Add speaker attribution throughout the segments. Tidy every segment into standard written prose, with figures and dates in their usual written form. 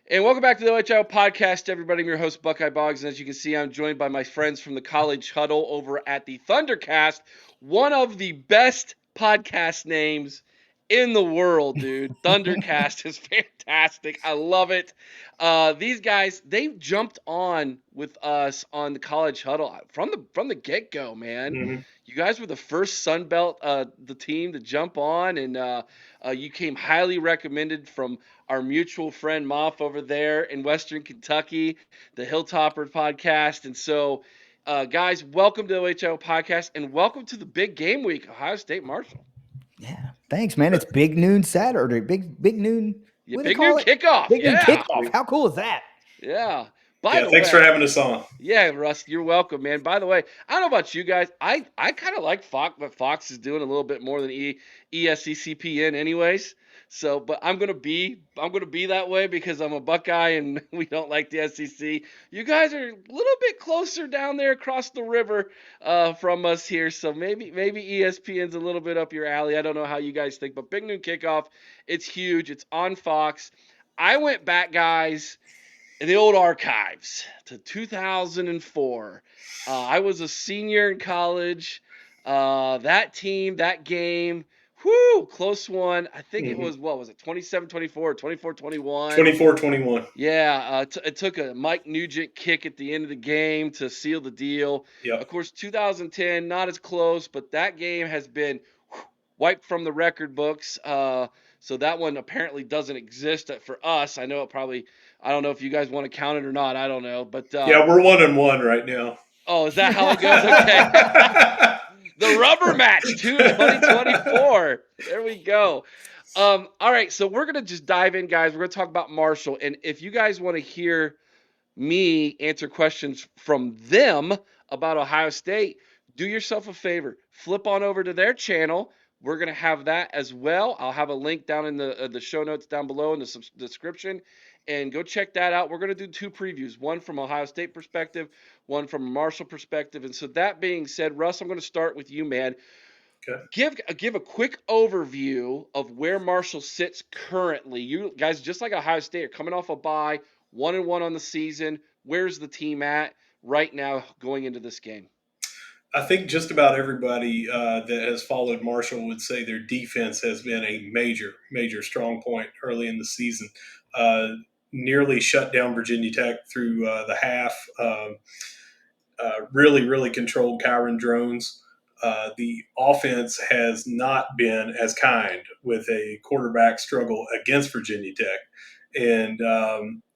Speaker 1: And welcome back to the OHL podcast, everybody. I'm your host, Buckeye Boggs. And as you can see, I'm joined by my friends from the College Huddle over at the ThunderCast, one of the best podcast names in the world, dude. ThunderCast is fantastic. I love it. These guys, they jumped on with us on the College Huddle from the get-go, man.
Speaker 2: Mm-hmm.
Speaker 1: You guys were the first Sun Belt, the team to jump on, and you came highly recommended from our mutual friend Moff over there in Western Kentucky, the Hilltopper podcast. And so, guys, welcome to the OHL podcast and welcome to the big game week, Ohio State Marshall.
Speaker 3: Yeah, thanks, man. It's Big Noon Saturday. Big noon.
Speaker 1: Yeah,
Speaker 3: What do they
Speaker 1: big noon
Speaker 3: call it?
Speaker 1: kickoff.
Speaker 3: Big noon
Speaker 1: Yeah,
Speaker 3: kickoff. How cool is that?
Speaker 1: yeah. By
Speaker 2: Yeah,
Speaker 1: the
Speaker 2: thanks for
Speaker 1: way,
Speaker 2: having us on.
Speaker 1: yeah, Russ, you're welcome, man. By the way, I don't know about you guys. I kind of like Fox, but Fox is doing a little bit more than ESCCPN, anyways. So, but I'm gonna be that way because I'm a Buckeye and we don't like the SEC. You guys are a little bit closer down there across the river from us here, so maybe ESPN's a little bit up your alley. I don't know how you guys think, but Big Noon Kickoff, it's huge. It's on Fox. I went back, guys, in the old archives to 2004. I was a senior in college. That team, that game, whoo, close one. I think it was, what was it, 27-24 or 24-21?
Speaker 2: 24-21.
Speaker 1: Yeah, it took a Mike Nugent kick at the end of the game to seal the deal.
Speaker 2: Yep.
Speaker 1: Of course, 2010, not as close, but that game has been wiped from the record books. So that one apparently doesn't exist for us. I know it probably. I don't know if you guys want to count it or not. I don't know, but
Speaker 2: Yeah, we're 1-1 right now.
Speaker 1: oh, is that how it goes? Okay. The rubber match too, 2024. There we go. All right, so we're gonna just dive in, guys. We're gonna talk about Marshall, and if you guys want to hear me answer questions from them about Ohio State, do yourself a favor. Flip on over to their channel. We're going to have that as well. I'll have a link down in the show notes down below in the description. And go check that out. We're going to do two previews, one from Ohio State perspective, one from a Marshall perspective. And so that being said, Russ, I'm going to start with you, man.
Speaker 2: Okay.
Speaker 1: Give a quick overview of where Marshall sits currently. You guys, just like Ohio State, are coming off a bye, 1-1 on the season. Where's the team at right now going into this game?
Speaker 2: I think just about everybody that has followed Marshall would say their defense has been a major strong point early in the season. Nearly shut down Virginia Tech through the half. Really controlled Kyron Drones. The offense has not been as kind with a quarterback struggle against Virginia Tech. And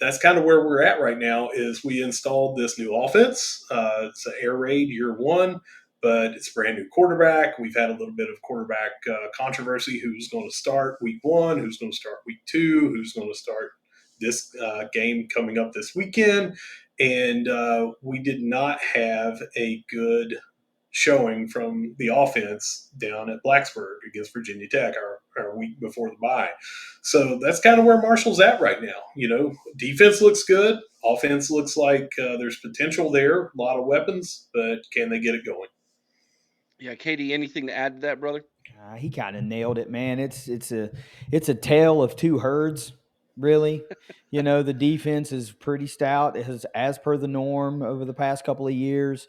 Speaker 2: that's kind of where we're at right now is we installed this new offense. It's an air raid year one, but it's a brand new quarterback. We've had a little bit of quarterback controversy. Who's going to start week one? Who's going to start week two? Who's going to start this game coming up this weekend? And we did not have a good showing from the offense down at Blacksburg against Virginia Tech our week before the bye. So that's kind of where Marshall's at right now. You know, defense looks good. Offense looks like there's potential there, a lot of weapons, but can they get it going?
Speaker 1: Yeah, Katie, anything to add to that, brother?
Speaker 3: He kind of nailed it, man. It's a tale of two herds, really. You know, the defense is pretty stout. It has, as per the norm over the past couple of years.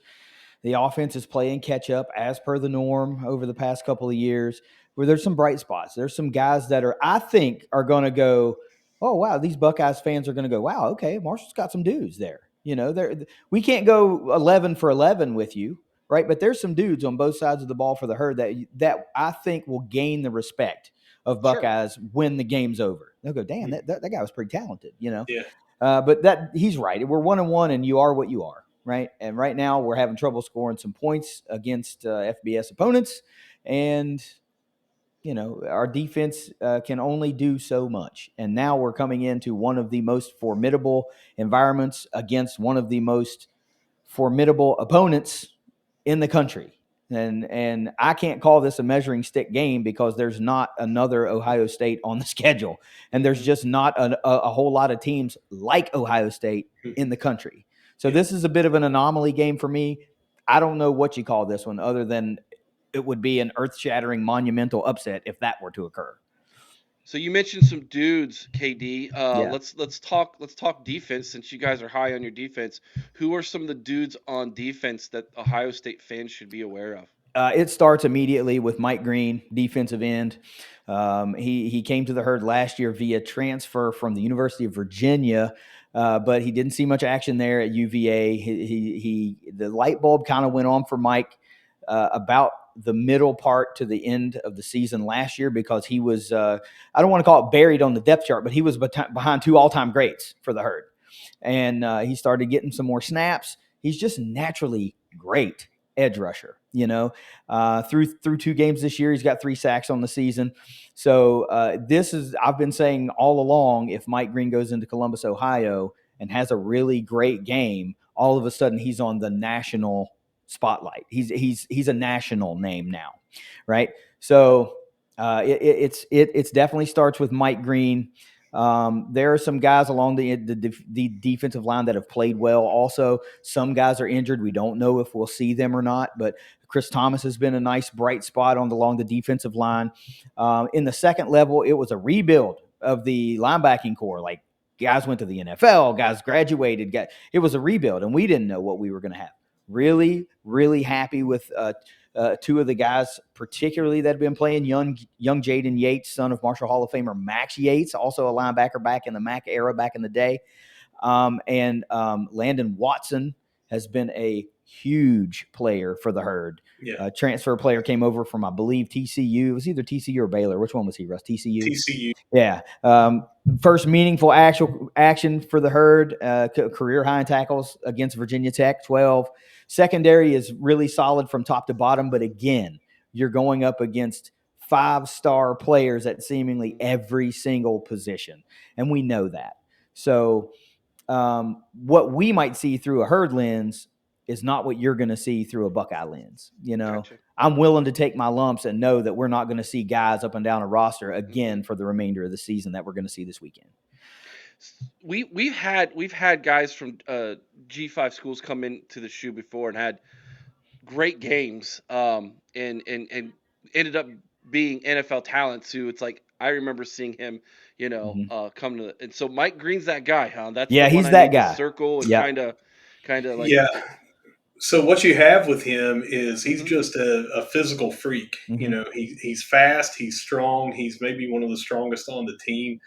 Speaker 3: The offense is playing catch up as per the norm over the past couple of years. Where there's some bright spots. There's some guys that I think are going to go, oh wow, these Buckeyes fans are going to go, wow, okay, Marshall's got some dudes there. You know, we can't go 11 for 11 with you, right? But there's some dudes on both sides of the ball for the herd that I think will gain the respect of Buckeyes when the game's over. They'll go, damn, that guy was pretty talented, you know.
Speaker 2: Yeah.
Speaker 3: But that he's right. We're 1-1, and you are what you are. Right. And right now we're having trouble scoring some points against FBS opponents. And, you know, our defense can only do so much. And now we're coming into one of the most formidable environments against one of the most formidable opponents in the country. And I can't call this a measuring stick game because there's not another Ohio State on the schedule. And there's just not a whole lot of teams like Ohio State in the country. So this is a bit of an anomaly game for me. I don't know what you call this one other than it would be an earth-shattering monumental upset if that were to occur.
Speaker 1: So you mentioned some dudes, KD.
Speaker 3: Yeah.
Speaker 1: Let's talk defense since you guys are high on your defense. Who are some of the dudes on defense that Ohio State fans should be aware of?
Speaker 3: It starts immediately with Mike Green, defensive end. He came to the Herd last year via transfer from the University of Virginia, but he didn't see much action there at UVA. The light bulb kind of went on for Mike about the middle part to the end of the season last year because he was I don't want to call it buried on the depth chart, but he was behind two all-time greats for the Herd, and he started getting some more snaps. He's just naturally great edge rusher. Through 2 games this year, he's got 3 sacks on the season. So this is I've been saying all along. If Mike Green goes into Columbus, Ohio, and has a really great game, all of a sudden he's on the national spotlight. He's a national name now, right? So it's definitely starts with Mike Green. There are some guys along the defensive line that have played well. Also, some guys are injured. We don't know if we'll see them or not, but Chris Thomas has been a nice bright spot along the defensive line. In the second level, it was a rebuild of the linebacking core. Like guys went to the NFL, guys graduated. It was a rebuild, and we didn't know what we were going to have. Really, really happy with 2 of the guys, particularly that have been playing. Young Jaden Yates, son of Marshall Hall of Famer Max Yates, also a linebacker back in the Mac era back in the day. And Landon Watson has been a huge player for the Herd.
Speaker 2: Yeah.
Speaker 3: Transfer player came over from, I believe, TCU. It was either TCU or Baylor. Which one was he, Russ? TCU?
Speaker 2: TCU.
Speaker 3: Yeah. First meaningful action for the Herd, career high in tackles against Virginia Tech, 12. Secondary is really solid from top to bottom, but again, you're going up against 5-star players at seemingly every single position, and we know that. So what we might see through a Herd lens is not what you're going to see through a Buckeye lens.
Speaker 1: Gotcha.
Speaker 3: I'm willing to take my lumps and know that we're not going to see guys up and down a roster again for the remainder of the season that we're going to see this weekend.
Speaker 1: We've had guys from G5 schools come into the shoe before and had great games, and ended up being NFL talents who it's like I remember seeing him, come to and so Mike Green's that guy, huh? That's the
Speaker 3: Yeah,
Speaker 1: one
Speaker 3: he's
Speaker 1: I
Speaker 3: that
Speaker 1: need to
Speaker 3: guy.
Speaker 1: circle and
Speaker 3: Yeah.
Speaker 1: kind of like.
Speaker 2: Yeah. So what you have with him is he's
Speaker 1: Mhm.
Speaker 2: just a physical freak.
Speaker 3: Mhm.
Speaker 2: He's fast, he's strong, he's maybe one of the strongest on the team.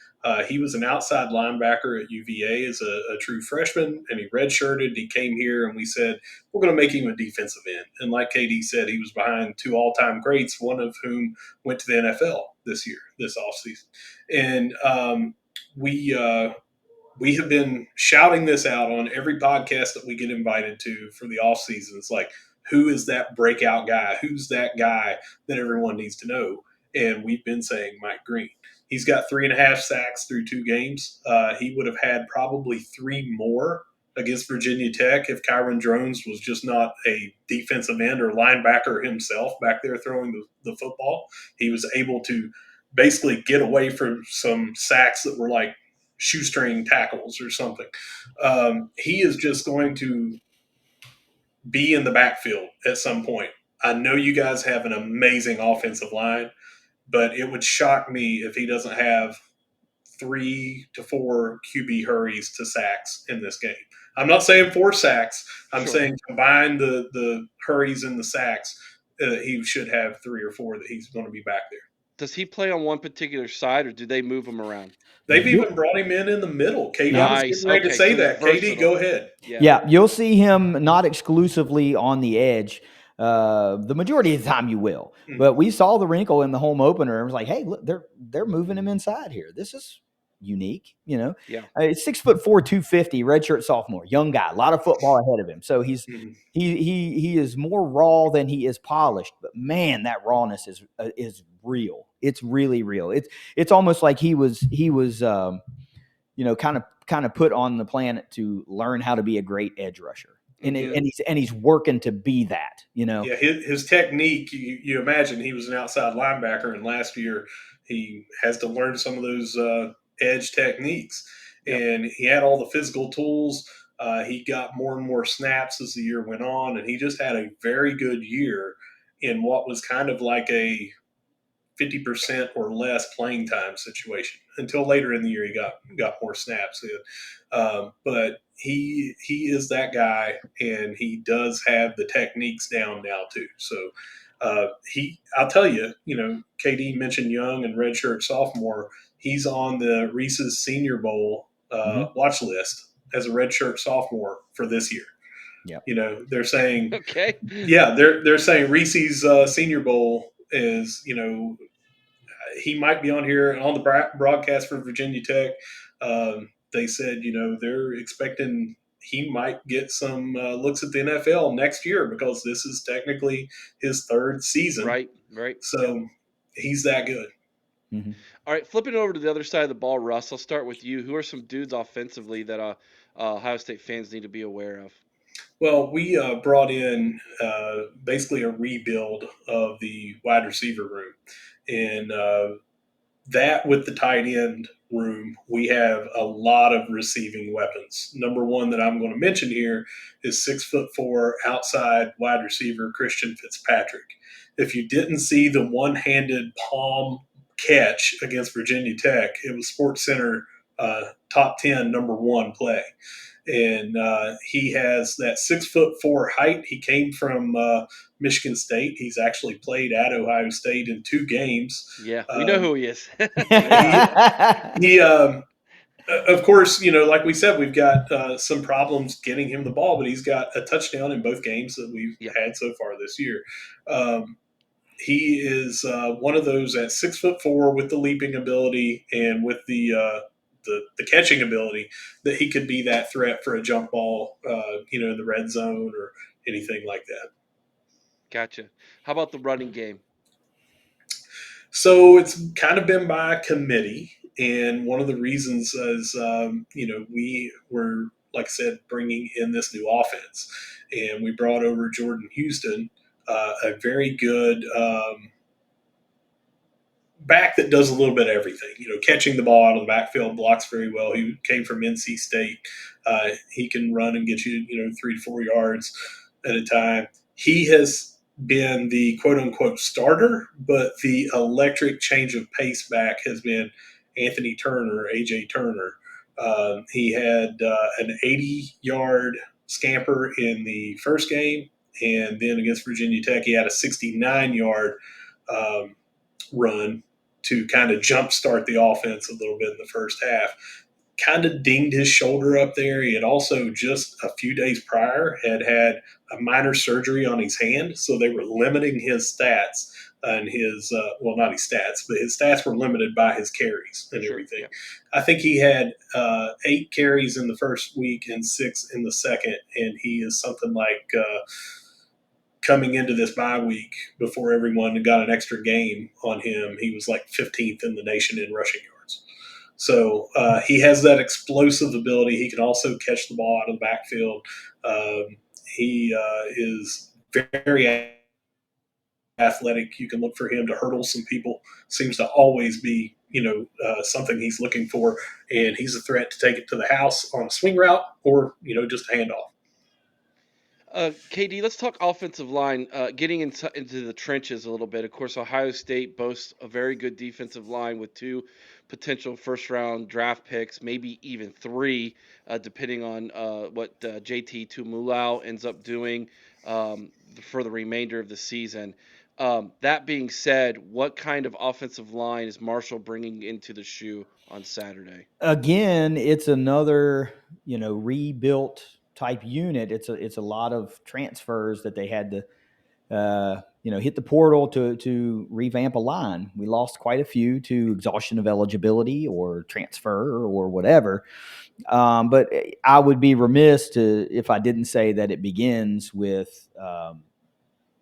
Speaker 2: He was an outside linebacker at UVA as a true freshman, and he redshirted. He came here, and we said we're going to make him a defensive end. And like KD said, he was behind 2 all-time greats, one of whom went to the NFL this year, this offseason. And we have been shouting this out on every podcast that we get invited to for the off season. It's like, who is that breakout guy? Who's that guy that everyone needs to know? And we've been saying Mike Green. He's got 3.5 sacks through 2 games. He would have had probably 3 more against Virginia Tech if Kyron Drones was just not a defensive end or linebacker himself back there throwing the football. He was able to basically get away from some sacks that were like shoestring tackles or something. He is just going to be in the backfield at some point. I know you guys have an amazing offensive line, but it would shock me if he doesn't have 3 to 4 QB hurries to sacks in this game. I'm not saying 4 sacks. I'm
Speaker 1: Sure.
Speaker 2: saying combine the hurries and the sacks. He should have 3 or 4 that he's going to be back there.
Speaker 1: Does he play on one particular side, or do they move him around?
Speaker 2: They've even brought him in the middle. KD was
Speaker 1: Nice.
Speaker 2: getting ready to
Speaker 1: Okay,
Speaker 2: say
Speaker 1: so he's
Speaker 2: that. KD,
Speaker 1: versatile.
Speaker 2: go ahead.
Speaker 3: Yeah, you'll see him not exclusively on the edge. The majority of the time you will. But we saw the wrinkle in the home opener and was like, hey, look, they're moving him inside here. This is unique,
Speaker 1: Yeah.
Speaker 3: 6'4", 250, redshirt sophomore, young guy, a lot of football ahead of him. So he is more raw than he is polished. But man, that rawness is real. It's really real. It's almost like he was kind of put on the planet to learn how to be a great edge rusher. And, and he's working to be that,
Speaker 2: Yeah, his technique, you imagine he was an outside linebacker, and last year he has to learn some of those edge techniques.
Speaker 1: Yep.
Speaker 2: And he had all the physical tools. He got more and more snaps as the year went on, and he just had a very good year in what was kind of like a 50% or less playing time situation. Until later in the year, he got more snaps in. But he is that guy, and he does have the techniques down now too. So I'll tell you, KD mentioned young and redshirt sophomore. He's on the Reese's Senior Bowl
Speaker 3: Mm-hmm.
Speaker 2: watch list as a redshirt sophomore for this year.
Speaker 3: Yep.
Speaker 2: They're saying,
Speaker 1: Okay.
Speaker 2: yeah, they're saying Reese's Senior Bowl is, he might be on here on the broadcast for Virginia Tech. They said, they're expecting he might get some looks at the NFL next year because this is technically his third season.
Speaker 1: Right. Right. Yep.
Speaker 2: So he's that good.
Speaker 3: Mm-hmm.
Speaker 1: All right. Flipping over to the other side of the ball, Russ. I'll start with you. Who are some dudes offensively that Ohio State fans need to be aware of?
Speaker 2: Well, we brought in basically a rebuild of the wide receiver room. And that with the tight end room, we have a lot of receiving weapons. Number one that I'm going to mention here is 6'4" outside wide receiver Christian Fitzpatrick. If you didn't see the one-handed palm catch against Virginia Tech, it was Sports Center top 10 number one play. And he has that 6'4" height. He came from Michigan State. He's actually played at Ohio State in 2 games.
Speaker 1: Yeah, we know who he is.
Speaker 2: he he of course, like we said, we've got some problems getting him the ball, but he's got a touchdown in both games that we've
Speaker 1: Yep.
Speaker 2: had so far this year. He is one of those at 6'4" with the leaping ability and with the catching ability that he could be that threat for a jump ball, in the red zone or anything like that.
Speaker 1: Gotcha. How about the running game?
Speaker 2: So it's kind of been by committee, and one of the reasons is, we were, like I said, bringing in this new offense, and we brought over Jordan Houston, a very good back that does a little bit of everything. Catching the ball out of the backfield, blocks very well. He came from NC State. He can run and get you, 3 to 4 yards at a time. He has been the quote unquote starter, but the electric change of pace back has been Anthony Turner, AJ Turner. He had an 80-yard scamper in the first game, and then against Virginia Tech, he had a 69-yard run to kind of jumpstart the offense a little bit in the first half. Kind of dinged his shoulder up there. He had also just a few days prior had a minor surgery on his hand, so they were limiting his stats and his not his stats, but his stats were limited by his carries and
Speaker 1: Sure.
Speaker 2: everything.
Speaker 1: Yeah.
Speaker 2: I think he had 8 carries in the first week and 6 in the second, and he is something like coming into this bye week before everyone got an extra game on him, he was like 15th in the nation in rushing yards. So he has that explosive ability. He can also catch the ball out of the backfield. He is very athletic. You can look for him to hurdle some people. Seems to always be, something he's looking for, and he's a threat to take it to the house on a swing route or just a handoff.
Speaker 1: KD, let's talk offensive line. Getting into the trenches a little bit. Of course, Ohio State boasts a very good defensive line with 2 potential first-round draft picks, maybe even 3, depending on what JT Tumulau ends up doing for the remainder of the season. That being said, what kind of offensive line is Marshall bringing into the shoe on Saturday?
Speaker 3: Again, it's another rebuilt type unit. It's a lot of transfers that they had to hit the portal to revamp a line. We lost quite a few to exhaustion of eligibility or transfer or whatever. But I would be remiss if I didn't say that it begins with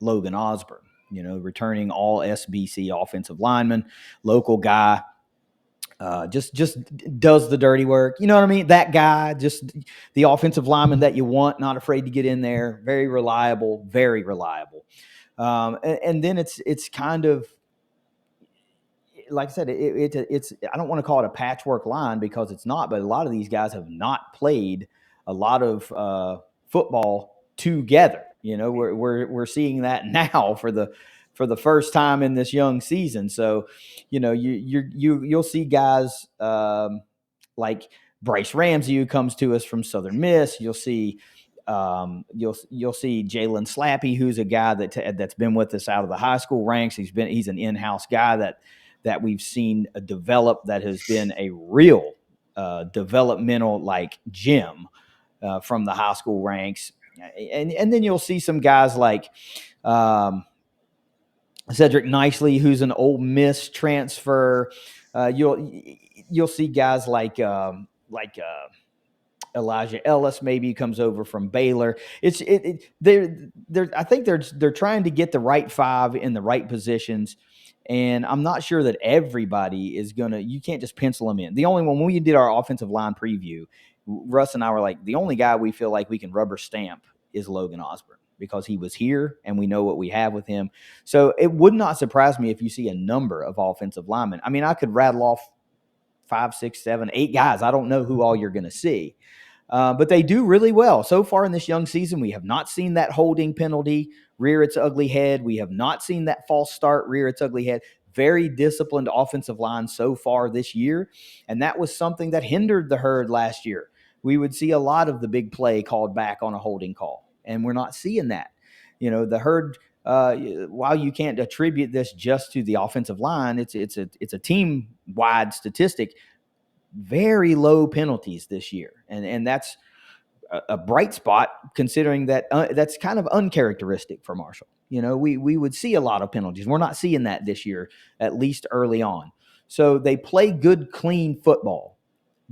Speaker 3: Logan Osborne. Returning all SBC offensive lineman, local guy. Just does the dirty work. You know what I mean? That guy, just the offensive lineman that you want, not afraid to get in there. Very reliable, very reliable. And then it's kind of like I said, it's I don't want to call it a patchwork line because it's not, but a lot of these guys have not played a lot of football together. We're seeing that now for the for the first time in this young season. So, you'll see guys like Bryce Ramsey, who comes to us from Southern Miss. You'll see Jalen Slappy, who's a guy that's been with us out of the high school ranks. He's an in-house guy that we've seen develop, that has been a real developmental like gem from the high school ranks. And then you'll see some guys like Cedric Nicely, who's an Ole Miss transfer. You'll see guys like Elijah Ellis maybe comes over from Baylor. They're I think they're trying to get the right five in the right positions, and I'm not sure that everybody is gonna. You can't just pencil them in. The only one, when we did our offensive line preview, Russ and I were like, the only guy we feel like we can rubber stamp is Logan Osborne, because he was here and we know what we have with him. So it would not surprise me if you see a number of offensive linemen. I mean, I could rattle off 5, 6, 7, 8 guys. I don't know who all you're going to see. But they do really well. So far in this young season, we have not seen that holding penalty rear its ugly head. We have not seen that false start rear its ugly head. Very disciplined offensive line so far this year. And that was something that hindered the Herd last year. We would see a lot of the big play called back on a holding call, and we're not seeing that. The Herd, while you can't attribute this just to the offensive line, it's a team-wide statistic. Very low penalties this year, and that's a bright spot, considering that that's kind of uncharacteristic for Marshall. We would see a lot of penalties. We're not seeing that this year, at least early on. So they play good, clean football.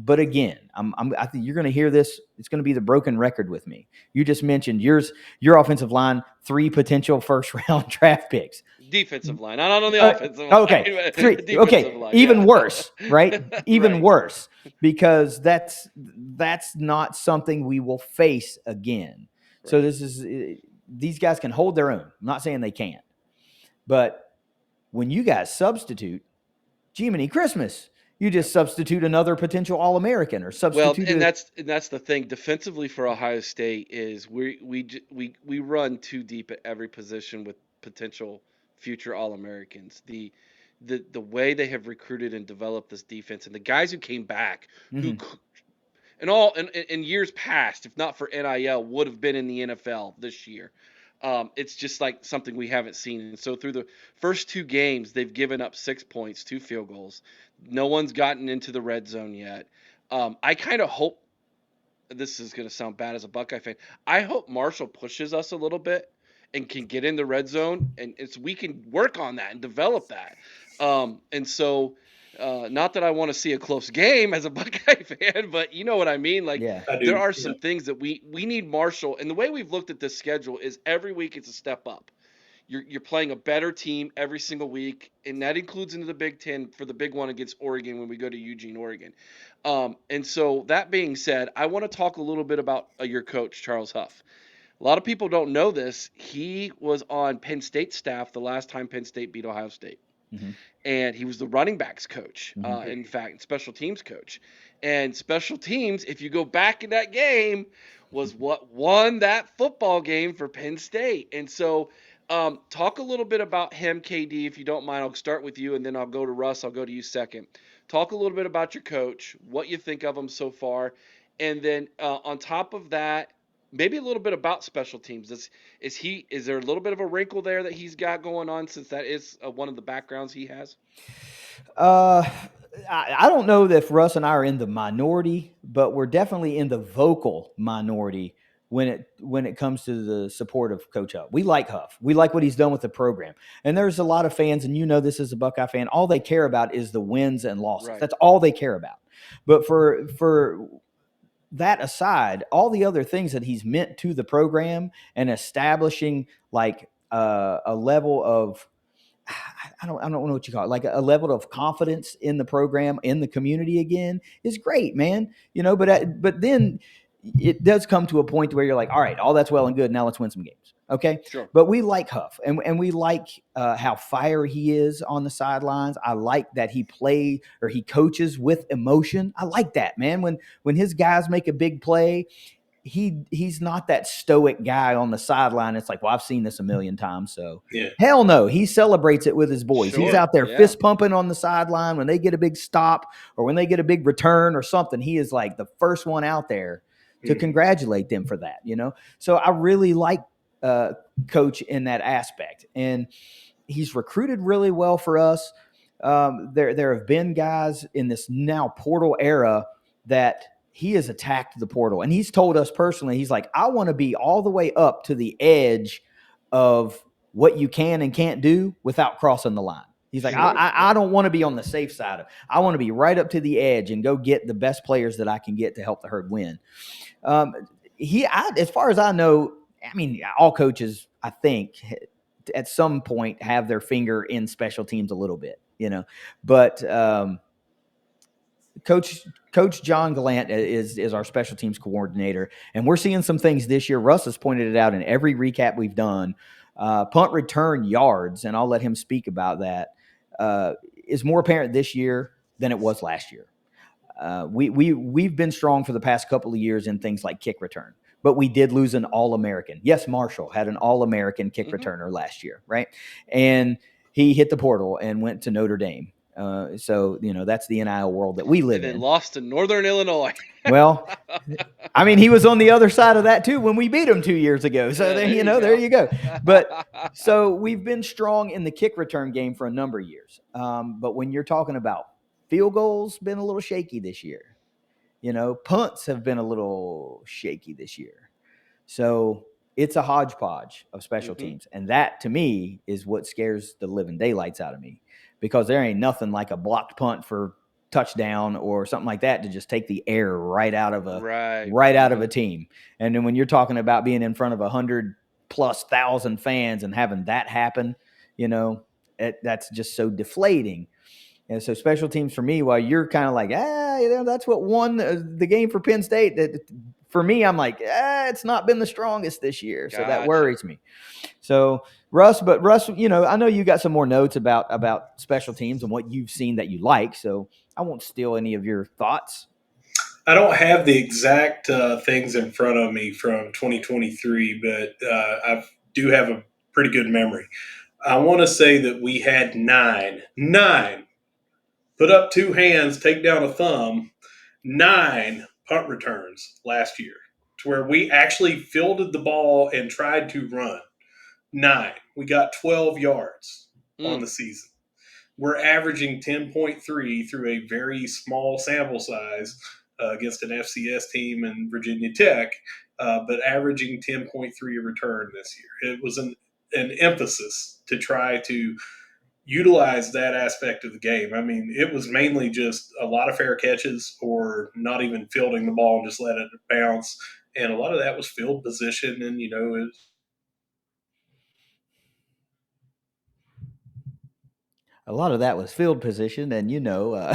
Speaker 3: But again, I think you're going to hear this. It's going to be the broken record with me. You just mentioned your offensive line, 3 potential first-round draft picks.
Speaker 1: Defensive line, not on the offensive line.
Speaker 3: Okay, 3. Okay, line, even worse, right? Even right. Worse, because that's not something we will face again. Right. So these guys can hold their own. I'm not saying they can't, but when you guys substitute, Jiminy Christmas. You just substitute another potential All-American, or substitute.
Speaker 1: Well, and that's the thing. Defensively for Ohio State is we run too deep at every position with potential future All-Americans. The way they have recruited and developed this defense, and the guys who came back, who in years past, if not for NIL, would have been in the NFL this year. It's just like something we haven't seen. And so through the first 2 games, they've given up 6 points, 2 field goals. No one's gotten into the red zone yet. I kind of hope, this is going to sound bad as a Buckeye fan, I hope Marshall pushes us a little bit and can get in the red zone, and we can work on that and develop that. And so, not that I want to see a close game as a Buckeye fan, but you know what I mean? Like, there are some things that we need Marshall. And the way we've looked at this schedule is every week it's a step up. You're playing a better team every single week, and that includes into the Big Ten for the big one against Oregon when we go to Eugene, Oregon. And so that being said, I want to talk a little bit about your coach, Charles Huff. A lot of people don't know this. He was on Penn State staff the last time Penn State beat Ohio State. Mm-hmm. And he was the running backs coach, in fact, special teams coach. And special teams, if you go back in that game, was what won that football game for Penn State. And so talk a little bit about him, KD, if you don't mind. I'll start with you, and then I'll go to Russ. I'll go to you second. Talk a little bit about your coach, what you think of him so far. And then on top of that, maybe a little bit about special teams. Is there a little bit of a wrinkle there that he's got going on, since that is one of the backgrounds he has?
Speaker 3: I don't know if Russ and I are in the minority, but we're definitely in the vocal minority when it comes to the support of Coach Huff. We like Huff. We like what he's done with the program. And there's a lot of fans, and this as a Buckeye fan, all they care about is the wins and losses. Right. That's all they care about. But for that aside, all the other things that he's meant to the program and establishing like a level of, I don't know what you call it, like a level of confidence in the program, in the community again, is great, man. But then it does come to a point where you're like, all right, all that's well and good. Now let's win some games. Okay.
Speaker 1: Sure.
Speaker 3: But we like Huff, and we like how fire he is on the sidelines. I like that he coaches with emotion. I like that, man. When his guys make a big play, he's not that stoic guy on the sideline. It's like, well, I've seen this a million times. So
Speaker 2: Yeah.
Speaker 3: hell no, he celebrates it with his boys. He's
Speaker 1: Sure.
Speaker 3: out there
Speaker 1: Yeah.
Speaker 3: fist pumping on the sideline when they get a big stop or when they get a big return or something. He is like the first one out there to congratulate them for that, you know? So I really like Coach in that aspect. And he's recruited really well for us. There have been guys in this now portal era that he has attacked the portal. And he's told us personally, he's like, I want to be all the way up to the edge of what you can and can't do without crossing the line. He's like,
Speaker 1: Sure.
Speaker 3: I don't want to be on the safe side of it. I want to be right up to the edge and go get the best players that I can get to help the herd win. As far as I know, I mean, all coaches, I think, at some point have their finger in special teams a little bit, you know. But Coach John Gallant is our special teams coordinator, and we're seeing some things this year. Russ has pointed it out in every recap we've done. Punt return yards, and I'll let him speak about that, is more apparent this year than it was last year. We've been strong for the past couple of years in things like kick return, but we did lose an All-American. Yes, Marshall had an All-American kick returner last year, right? And he hit the portal and went to Notre Dame. So, you know, that's the NIL world that we live
Speaker 1: And then
Speaker 3: in.
Speaker 1: lost to Northern Illinois.
Speaker 3: Well, I mean, he was on the other side of that too when we beat him 2 years ago. So, there you go. But so we've been strong in the kick return game for a number of years. But when you're talking about field goals, been a little shaky this year. You know, punts have been a little shaky this year. So it's a hodgepodge of special teams. And that, to me, is what scares the living daylights out of me, because there ain't nothing like a blocked punt for touchdown or something like that to just take the air right out of a team. And then when you're talking about being in front of 100,000+ fans and having that happen, you know, that's just so deflating. And so special teams for me, while you're kind of like, you know, that's what won the game for Penn State. For me, I'm like, it's not been the strongest this year. So that worries me. So Russ, you know, I know you got some more notes about special teams and what you've seen that you like. So I won't steal any of your thoughts.
Speaker 2: I don't have the exact things in front of me from 2023, but I do have a pretty good memory. I want to say that we had nine, put up two hands, take down a thumb, 9 punt returns last year, to where we actually fielded the ball and tried to run. 9. We got 12 yards on the season. We're averaging 10.3 through a very small sample size against an FCS team in Virginia Tech, but averaging 10.3 a return this year. It was an emphasis to try to utilize that aspect of the game. I mean, it was mainly just a lot of fair catches or not even fielding the ball and just let it bounce. And a lot of that was field position. And, you know,
Speaker 3: a lot of that was field position, and you know,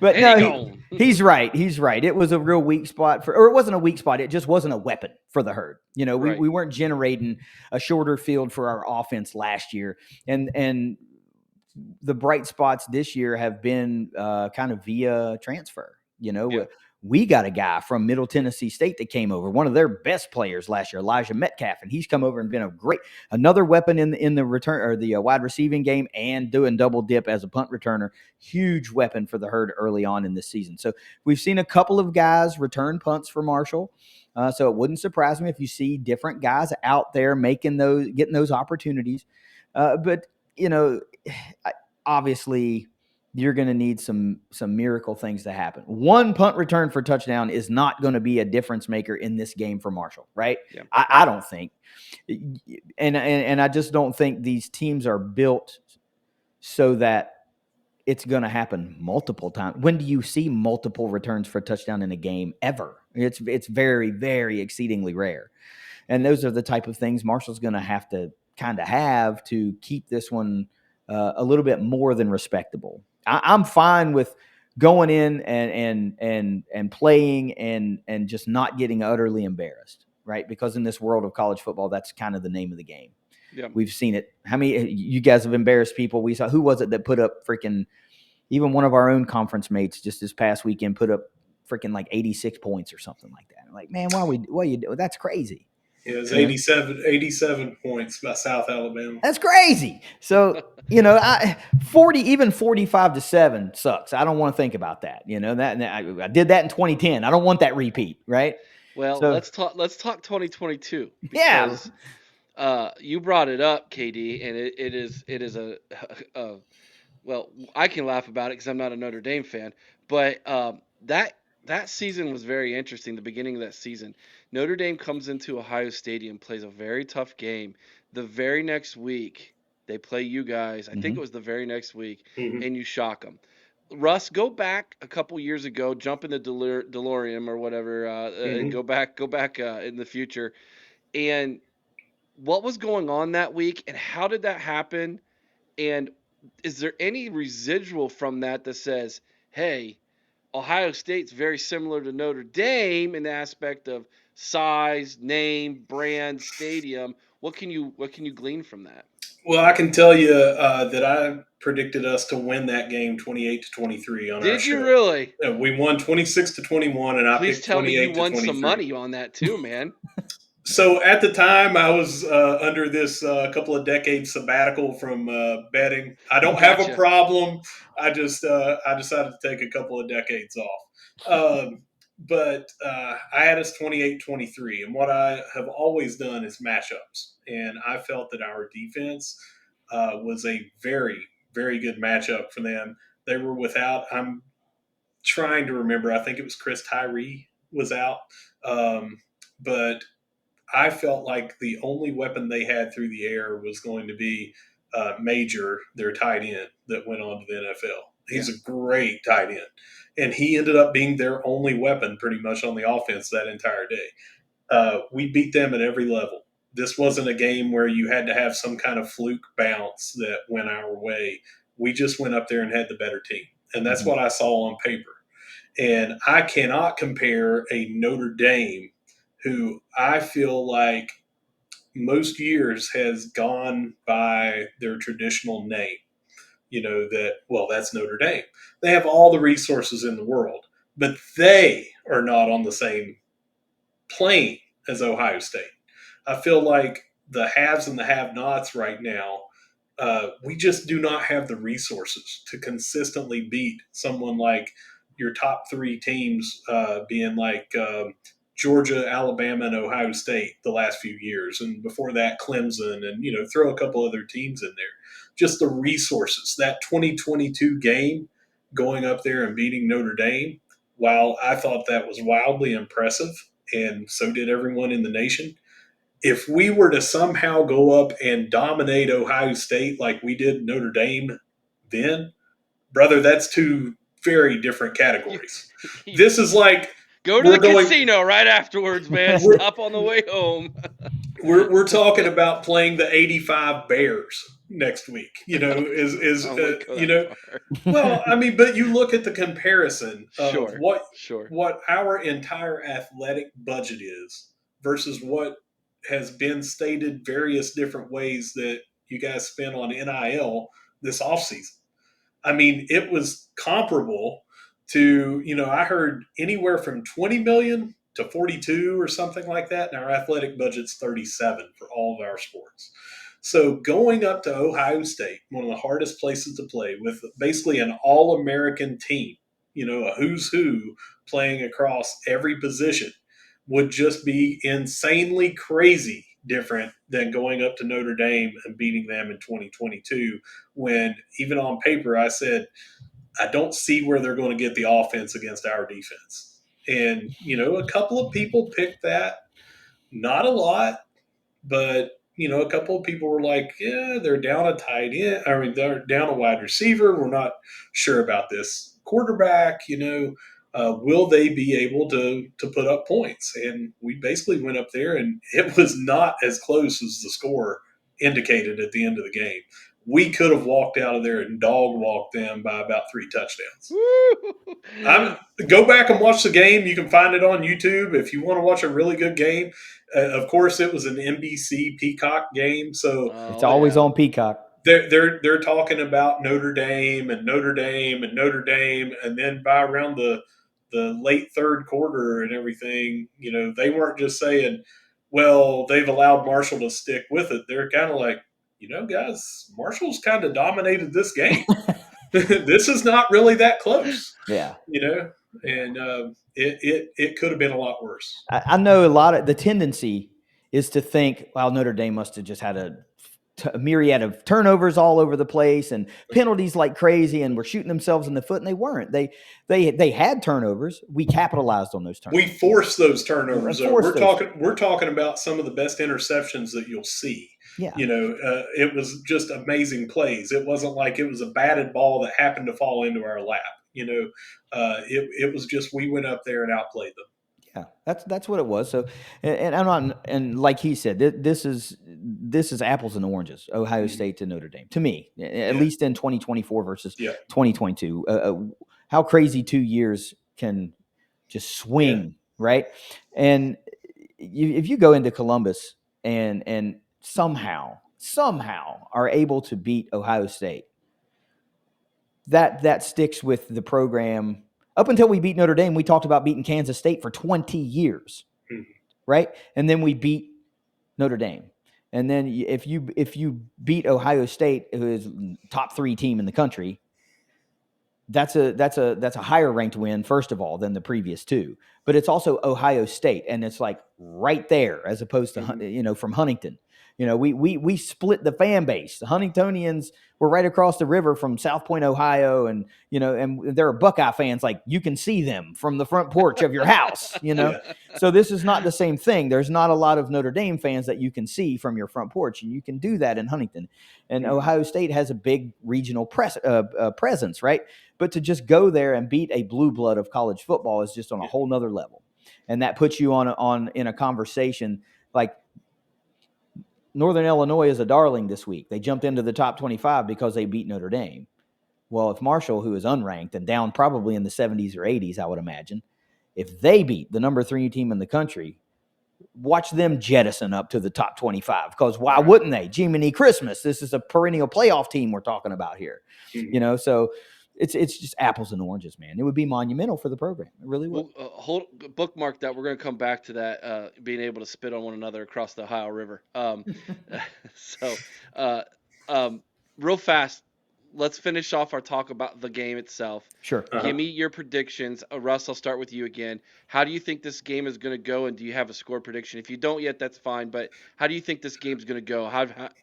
Speaker 3: but no, he's right. He's right. It was a real weak spot or it wasn't a weak spot. It just wasn't a weapon for the herd. You know, we weren't generating a shorter field for our offense last year, and the bright spots this year have been kind of via transfer. You know, we got a guy from Middle Tennessee State that came over, one of their best players last year, Elijah Metcalf, and he's come over and been another weapon in the return or the wide receiving game and doing double dip as a punt returner. Huge weapon for the herd early on in this season. So we've seen a couple of guys return punts for Marshall. So it wouldn't surprise me if you see different guys out there getting those opportunities. But you know, obviously you're going to need some miracle things to happen. One punt return for touchdown is not going to be a difference maker in this game for Marshall, right? Yeah. I don't think. And I just don't think these teams are built so that it's going to happen multiple times. When do you see multiple returns for a touchdown in a game ever? It's very, very exceedingly rare. And those are the type of things Marshall's going to have to keep this one a little bit more than respectable. I'm fine with going in and playing and just not getting utterly embarrassed, right? Because in this world of college football, that's kind of the name of the game. Yeah. We've seen it. How many you guys have embarrassed people? We saw, who was it that put up freaking, even one of our own conference mates just this past weekend put up freaking like 86 points or something like that. I'm like, man, why you do? That's crazy.
Speaker 2: It was
Speaker 3: You know?
Speaker 2: 87 points by South Alabama.
Speaker 3: That's crazy. So, 45-7 sucks. I don't want to think about that. I did that in 2010. I don't want that repeat, right?
Speaker 1: Well,
Speaker 3: So,
Speaker 1: let's talk 2022
Speaker 3: yeah.
Speaker 1: because you brought it up, KD, and it is a well, I can laugh about it because I'm not a Notre Dame fan, but that season was very interesting. The beginning of that season, Notre Dame comes into Ohio Stadium, plays a very tough game. The very next week, they play you guys. I think it was the very next week,
Speaker 2: Mhm.
Speaker 1: and you shock them. Russ, go back a couple years ago, jump in the DeLorean or whatever, and
Speaker 2: Mhm.
Speaker 1: go back in the future. And what was going on that week, and how did that happen? And is there any residual from that that says, hey, Ohio State's very similar to Notre Dame in the aspect of size, name, brand, stadium? What can you glean from that?
Speaker 2: Well, I can tell you that I predicted us to win that game 28-23 on our
Speaker 1: Did you
Speaker 2: show.
Speaker 1: really?
Speaker 2: We won 26-21, and I
Speaker 1: Please
Speaker 2: picked
Speaker 1: tell me you
Speaker 2: 28 to
Speaker 1: won some
Speaker 2: 23.
Speaker 1: money on that too, man.
Speaker 2: So at the time, I was under this couple of decades sabbatical from betting. I don't have a
Speaker 1: Gotcha.
Speaker 2: problem. I decided to take a couple of decades off. But I had us 28-23, and what I have always done is matchups, and I felt that our defense was a very very good matchup for them. They were without. I'm trying to remember. I think it was Chris Tyree was out, but I felt like the only weapon they had through the air was going to be Major, their tight end that went on to the NFL. He's
Speaker 1: Yeah.
Speaker 2: a great tight end. And he ended up being their only weapon pretty much on the offense that entire day. We beat them at every level. This wasn't a game where you had to have some kind of fluke bounce that went our way. We just went up there and had the better team. And that's
Speaker 3: Mhm.
Speaker 2: what I saw on paper. And I cannot compare a Notre Dame who I feel like most years has gone by their traditional name. That's Notre Dame. They have all the resources in the world, but they are not on the same plane as Ohio State. I feel like the haves and the have nots right now, we just do not have the resources to consistently beat someone like your top three teams, being like Georgia, Alabama, and Ohio State the last few years. And before that, Clemson, and, throw a couple other teams in there. Just the resources. That 2022 game going up there and beating Notre Dame, while I thought that was wildly impressive, and so did everyone in the nation. If we were to somehow go up and dominate Ohio State like we did Notre Dame, then, brother, that's two very different
Speaker 1: You,
Speaker 2: categories.
Speaker 1: you
Speaker 2: This is like
Speaker 1: go to the
Speaker 2: we're going,
Speaker 1: casino right afterwards, man.
Speaker 2: we're,
Speaker 1: Stop on the way home.
Speaker 2: we're talking about playing the 85 Bears next week.
Speaker 1: I wouldn't go that far.
Speaker 2: Well, I mean, but you look at the comparison of
Speaker 1: Sure,
Speaker 2: what
Speaker 1: sure.
Speaker 2: what our entire athletic budget is versus what has been stated various different ways that you guys spent on NIL this offseason. I mean, it was comparable to, I heard anywhere from 20 million to 42 or something like that. And our athletic budget's 37 for all of our sports. So going up to Ohio State, one of the hardest places to play with basically an all American team, a who's who playing across every position, would just be insanely crazy different than going up to Notre Dame and beating them in 2022, when even on paper I said I don't see where they're going to get the offense against our defense. And, a couple of people picked that, not a lot, but, a couple of people were like, yeah, they're down a tight end. I mean, they're down a wide receiver. We're not sure about this quarterback, will they be able to put up points? And we basically went up there, and it was not as close as the score indicated at the end of the game. We could have walked out of there and dog walked them by about 3 touchdowns.
Speaker 1: Woo!
Speaker 2: Go back and watch the game. You can find it on YouTube if you want to watch a really good game. Of course, it was an NBC Peacock game, so
Speaker 3: It's
Speaker 1: Oh
Speaker 3: always
Speaker 1: yeah.
Speaker 3: on Peacock.
Speaker 2: they're talking about Notre Dame and Notre Dame and Notre Dame, and then by around the the late third quarter and everything, they weren't just saying, well, they've allowed Marshall to stick with it. They're kind of like, guys, Marshall's kind of dominated this game. This is not really that close,
Speaker 3: Yeah.
Speaker 2: and it could have been a lot worse.
Speaker 3: I know a lot of the tendency is to think, well, Notre Dame must have just had a myriad of turnovers all over the place and penalties like crazy, and were shooting themselves in the foot, and they weren't. They had turnovers. We capitalized on those turnovers.
Speaker 2: We forced those turnovers.
Speaker 3: Forced those.
Speaker 2: We're talking about some of the best interceptions that you'll see.
Speaker 3: Yeah.
Speaker 2: It was just amazing plays. It wasn't like it was a batted ball that happened to fall into our lap. It was just we went up there and outplayed them.
Speaker 3: Yeah, that's what it was. So, and I'm not, and like he said, this is apples and oranges. Ohio State to Notre Dame, to me, at least in 2024 versus 2022. How crazy 2 years can just swing, right? And if you go into Columbus and somehow are able to beat Ohio State, that sticks with the program. Up until we beat Notre Dame, we talked about beating Kansas State for 20 years, right? And then we beat Notre Dame. And then if you beat Ohio State, who is top 3 team in the country, that's a higher ranked win, first of all, than the previous 2. But it's also Ohio State, and it's like right there, as opposed to from Huntington. We split the fan base. The Huntingtonians were right across the river from South Point, Ohio, and there are Buckeye fans, like you can see them from the front porch of your house. So this is not the same thing. There's not a lot of Notre Dame fans that you can see from your front porch, and you can do that in Huntington. And Ohio State has a big regional presence, right? But to just go there and beat a blue blood of college football is just on a whole nother level, and that puts you on in a conversation like. Northern Illinois is a darling this week. They jumped into the top 25 because they beat Notre Dame. Well, if Marshall, who is unranked and down probably in the 70s or 80s, I would imagine, if they beat the number 3 team in the country, watch them jettison up to the top 25. Because why wouldn't they? Jiminy Christmas. This is a perennial playoff team we're talking about here. So it's just apples and oranges, man. It would be monumental for the program. It really would.
Speaker 1: Well, bookmark that. We're going to come back to that, being able to spit on one another across the Ohio River. Real fast, let's finish off our talk about the game itself.
Speaker 3: Sure.
Speaker 1: Give me your predictions. Russ, I'll start with you again. How do you think this game is going to go, and do you have a score prediction? If you don't yet, that's fine, but how do you think this game's going to go?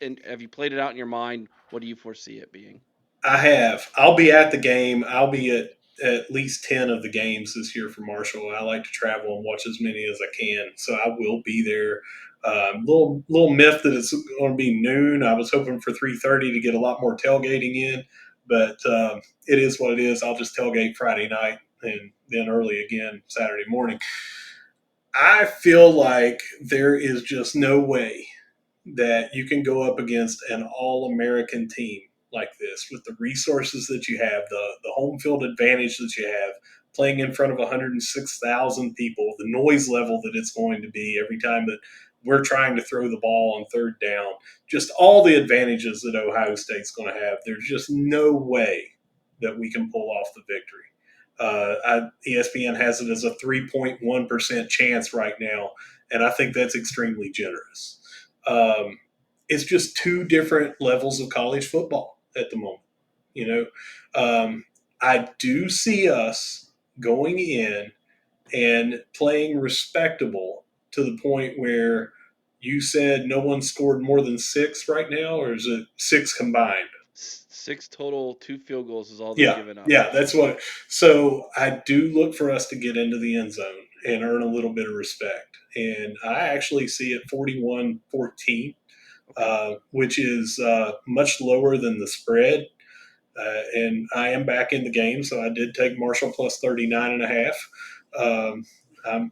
Speaker 1: And have you played it out in your mind? What do you foresee it being?
Speaker 2: I have. I'll be at the game. I'll be at least 10 of the games this year for Marshall. I like to travel and watch as many as I can, so I will be there. Little myth that it's going to be noon. I was hoping for 3:30 to get a lot more tailgating in, but it is what it is. I'll just tailgate Friday night and then early again Saturday morning. I feel like there is just no way that you can go up against an all-American team like this with the resources that you have, the home field advantage that you have, playing in front of 106,000 people, the noise level that it's going to be every time that we're trying to throw the ball on third down, just all the advantages that Ohio State's going to have. There's just no way that we can pull off the victory. ESPN has it as a 3.1% chance right now, and I think that's extremely generous. It's just 2 different levels of college football at the moment. I do see us going in and playing respectable to the point where you said no one scored more than 6 right now, or is it 6 combined?
Speaker 1: 6 total, 2 field goals is all they've given up.
Speaker 2: Yeah, that's what. So I do look for us to get into the end zone and earn a little bit of respect. And I actually see it 41-14. Which is much lower than the spread. And I am back in the game, so I did take Marshall plus 39.5.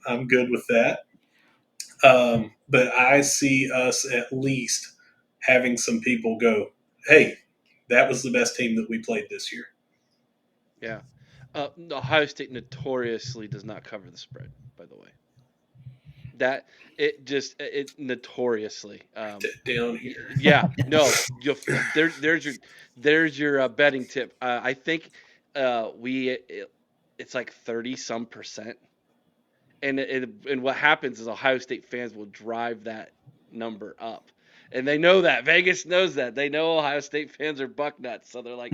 Speaker 2: I'm good with that. But I see us at least having some people go, hey, that was the best team that we played this year.
Speaker 1: Yeah. Ohio State notoriously does not cover the spread, by the way. That it notoriously
Speaker 2: down here.
Speaker 1: Yeah, no, there's your betting tip. I think it's like 30 some percent. And what happens is Ohio State fans will drive that number up. And they know that. Vegas knows that. They know Ohio State fans are buck nuts. So they're like,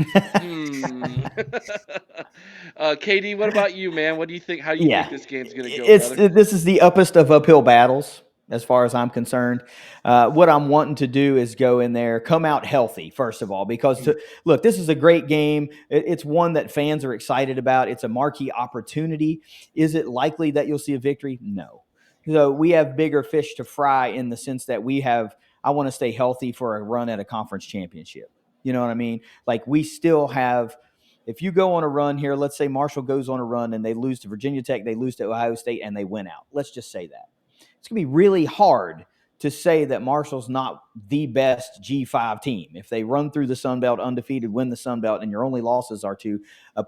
Speaker 1: KD, what about you, man? What do you think? How do you think
Speaker 3: Yeah,
Speaker 1: this game's going to go,
Speaker 3: it's
Speaker 1: brother?
Speaker 3: this is the uppest of uphill battles as far as I'm concerned. What I'm wanting to do is go in there, come out healthy first of all, because look, this is a great game. It's one that fans are excited about. It's a marquee opportunity. Is it likely that you'll see a victory? No. So we have bigger fish to fry in the sense that we have. I want to stay healthy for a run at a conference championship. You know what I mean? Like we still have if you go on a run here, let's say Marshall goes on a run and they lose to Virginia Tech, they lose to Ohio State, and they win out. Let's just say that. It's going to be really hard to say that Marshall's not the best G5 team. If they run through the Sun Belt undefeated, win the Sun Belt, and your only losses are to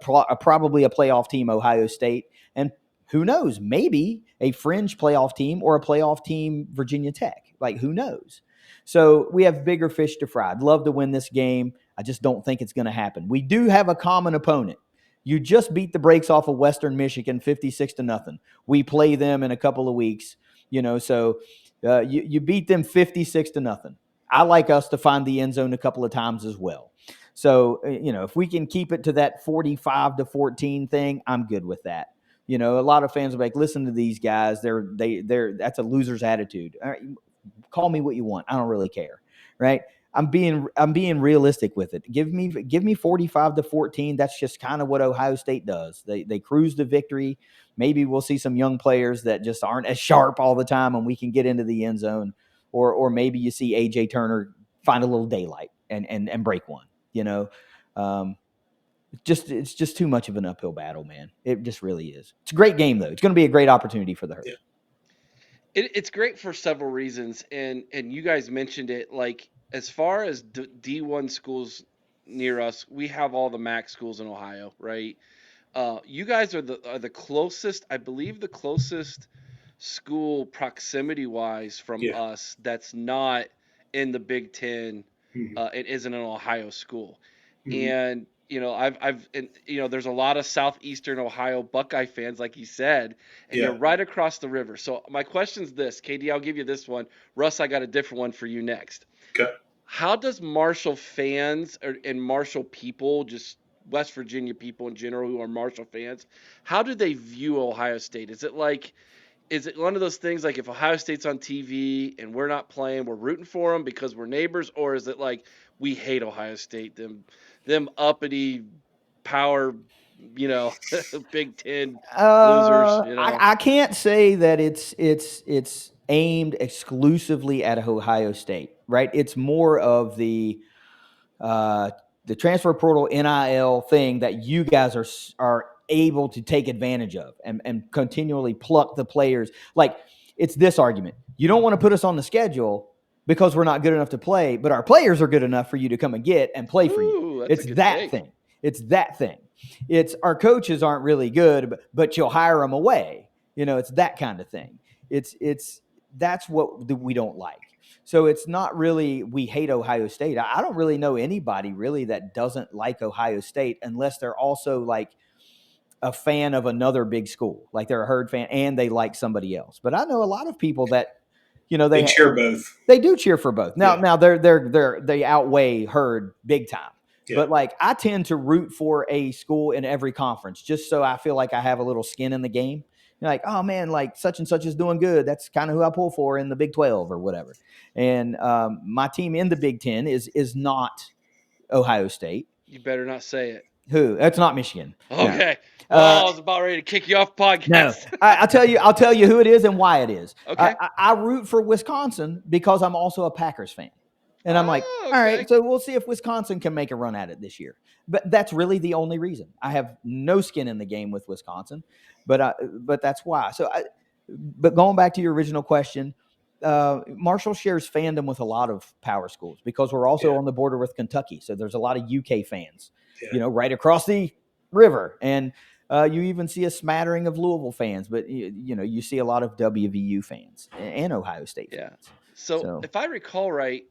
Speaker 3: probably a playoff team, Ohio State, and who knows, maybe a fringe playoff team or a playoff team, Virginia Tech. Like, who knows? So we have bigger fish to fry. I'd love to win this game. I just don't think it's going to happen. We do have a common opponent. You just beat the brakes off of Western Michigan 56-0. We play them in a couple of weeks, so you beat them 56-0. I like us to find the end zone a couple of times as well. So, if we can keep it to that 45-14 thing, I'm good with that. A lot of fans are like, listen to these guys. That's a loser's attitude. All right, call me what you want. I don't really care. Right. I'm being realistic with it. Give me 45-14. That's just kind of what Ohio State does. They cruise to victory. Maybe we'll see some young players that just aren't as sharp all the time, and we can get into the end zone. Or maybe you see AJ Turner find a little daylight and break one. It's just too much of an uphill battle, man. It just really is. It's a great game though. It's going to be a great opportunity for the Herd.
Speaker 2: Yeah.
Speaker 1: It's great for several reasons, and you guys mentioned it. Like as far as D1 schools near us, we have all the MAC schools in Ohio, right? You guys are the closest, I believe, the closest school proximity wise from
Speaker 2: Yeah.
Speaker 1: us that's not in the Big Ten.
Speaker 2: Mm-hmm.
Speaker 1: It isn't an Ohio school,
Speaker 2: Mm-hmm.
Speaker 1: and there's a lot of southeastern Ohio Buckeye fans, like you said, and you're
Speaker 2: Yeah.
Speaker 1: right across the river. So my question's this, KD, I'll give you this one. Russ, I got a different one for you next.
Speaker 2: Okay.
Speaker 1: How does Marshall fans and Marshall people, just West Virginia people in general who are Marshall fans, how do they view Ohio State? Is it one of those things like if Ohio State's on TV and we're not playing, we're rooting for them because we're neighbors, or is it like we hate Ohio State, them uppity power, Big Ten losers,
Speaker 3: I can't say that it's aimed exclusively at Ohio State, right? It's more of uh, the transfer portal NIL thing that you guys are able to take advantage of and continually pluck the players. Like it's this argument. You don't want to put us on the schedule because we're not good enough to play, but our players are good enough for you to come and get and play for you.
Speaker 1: Ooh, that's a
Speaker 3: It's
Speaker 1: good
Speaker 3: that
Speaker 1: take.
Speaker 3: thing. It's that thing. It's our coaches aren't really good, but you'll hire them away. It's that kind of thing. It's that's what we don't like. So it's not really we hate Ohio State. I don't really know anybody really that doesn't like Ohio State unless they're also like a fan of another big school, like they're a Herd fan and they like somebody else. But I know a lot of people that
Speaker 2: They cheer both.
Speaker 3: they do cheer for both. Now
Speaker 2: Yeah.
Speaker 3: now they outweigh Herd big time.
Speaker 2: Yeah.
Speaker 3: But like I tend to root for a school in every conference just so I feel like I have a little skin in the game. You're like, oh man, like such and such is doing good. That's kind of who I pull for in the Big 12 or whatever. And my team in the Big 10 is not Ohio State.
Speaker 1: You better not say it.
Speaker 3: Who? That's not Michigan.
Speaker 1: Okay.
Speaker 3: No.
Speaker 1: Oh, I was about ready to kick you off
Speaker 3: No,
Speaker 1: podcast.
Speaker 3: I'll tell you who it is and why it is.
Speaker 1: Okay.
Speaker 3: I root for Wisconsin because I'm also a Packers fan. And I'm like,
Speaker 1: Oh,
Speaker 3: all
Speaker 1: okay.
Speaker 3: right, so we'll see if Wisconsin can make a run at it this year. But that's really the only reason. I have no skin in the game with Wisconsin, but that's why. But going back to your original question, Marshall shares fandom with a lot of power schools because we're also on the border with Kentucky. So there's a lot of UK fans, right across the river. And you even see a smattering of Louisville fans, but you see a lot of WVU fans and Ohio State fans.
Speaker 1: Yeah. So if I recall right,